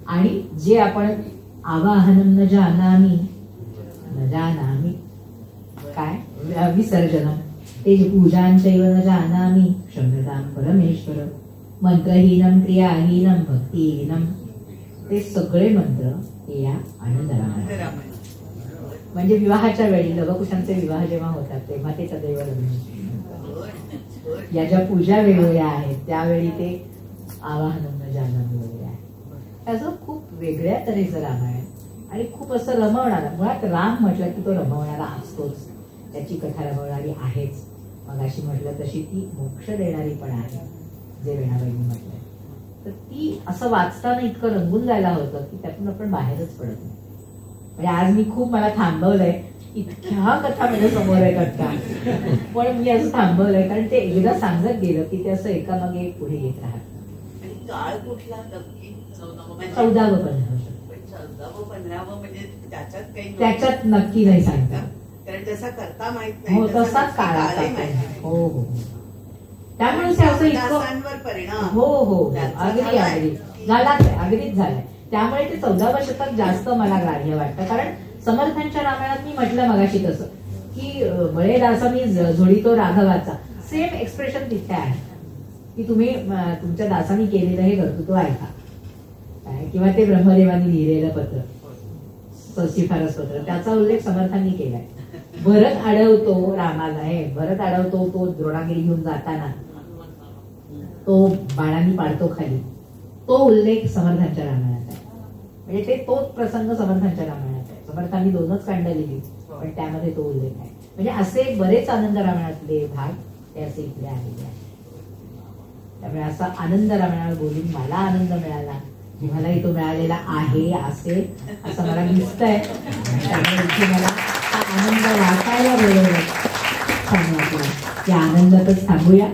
आणि जे आपण आवाहनम न जानामी काय विसर्जनम, ते पूजांचैव न जानामी क्षम्यतां परमेश्वर, मंत्रहीनम क्रियाहीनम भक्तिहीनम, ते सगळे मंत्र हे या आनंद रामायण. म्हणजे विवाहाच्या वेळी लवकुशांचे विवाह जेव्हा होतात तेव्हा ते तदैव या ज्या पूजा वेगवेगळ्या आहेत त्यावेळी ते आवाहनम न जानामी वगैरे आहे. त्याचं खूप वेगळ्या तऱ्हेचं रामायण आणि खूप असं रमवणारा. मुळात राम म्हटलं की तो रमवणारा असतोच, त्याची कथा रमवणारी आहेच. मग अशी म्हटलं तशी ती मोक्ष देणारी पण आहे, जे वेणाबाईंनी म्हटलंय. तर ती असं वाचताना इतकं रंगून जायला होतं की त्यातून आपण बाहेरच पडत नाही. म्हणजे आज मी खूप मला थांबवलंय, इतक्या कथा माझ्या समोर आहेत आता, पण मी असं थांबवलंय कारण ते एकदा सांगत गेलं की ते असं एकामागे एक पुढे येत राहत. काळ कुठला नक्की 14व 15व 14व 15व म्हणजे त्याच्यात काही त्याच्यात नक्की नाही सांगतात, कारण जसा करता माहित हो नाही तसाच काळ हो हो. त्यामुळे असं इतकं परिणाम हो हो अगदी अगदीच झालंय. त्यामुळे ते 14व शतक जास्त मला ग्राह्य वाटतं. कारण समर्थांच्या रामायणात मी म्हटलं मगाशी तसं की बळे दासा मी जोडितो राघवाचा, सेम एक्सप्रेशन तिथे आहे की तुम्ही तुमच्या दासानी केलेलं हे कर्तृत्व ऐका, किंवा ते ब्रह्मदेवानी लिहिलेलं पत्र, शिफारस पत्र, त्याचा उल्लेख समर्थांनी केलाय. भरत अडवतो रामाला, हे भरत अडवतो तो द्रोणागिरी घेऊन जाताना तो बाणांनी पाडतो खाली, तो उल्लेख समर्थांच्या रामायणात आहे. म्हणजे ते तोच प्रसंग समर्थांच्या रामायणात आहे. समर्थांनी 2च कांड लिहिली पण त्यामध्ये तो उल्लेख आहे. म्हणजे असे बरेच आनंद रामायणातले भाग ते असे इथले आलेले आहेत. त्यामुळे असा आनंद रामायणावर बोलून मला आनंद मिळाला, तुम्हालाही तो मिळालेला आहे असे असं मला दिसतंय. त्यामुळे इथे मला हा आनंद वाटायला बोलवलं, छान वाटलं. या आनंदातच थांबूया.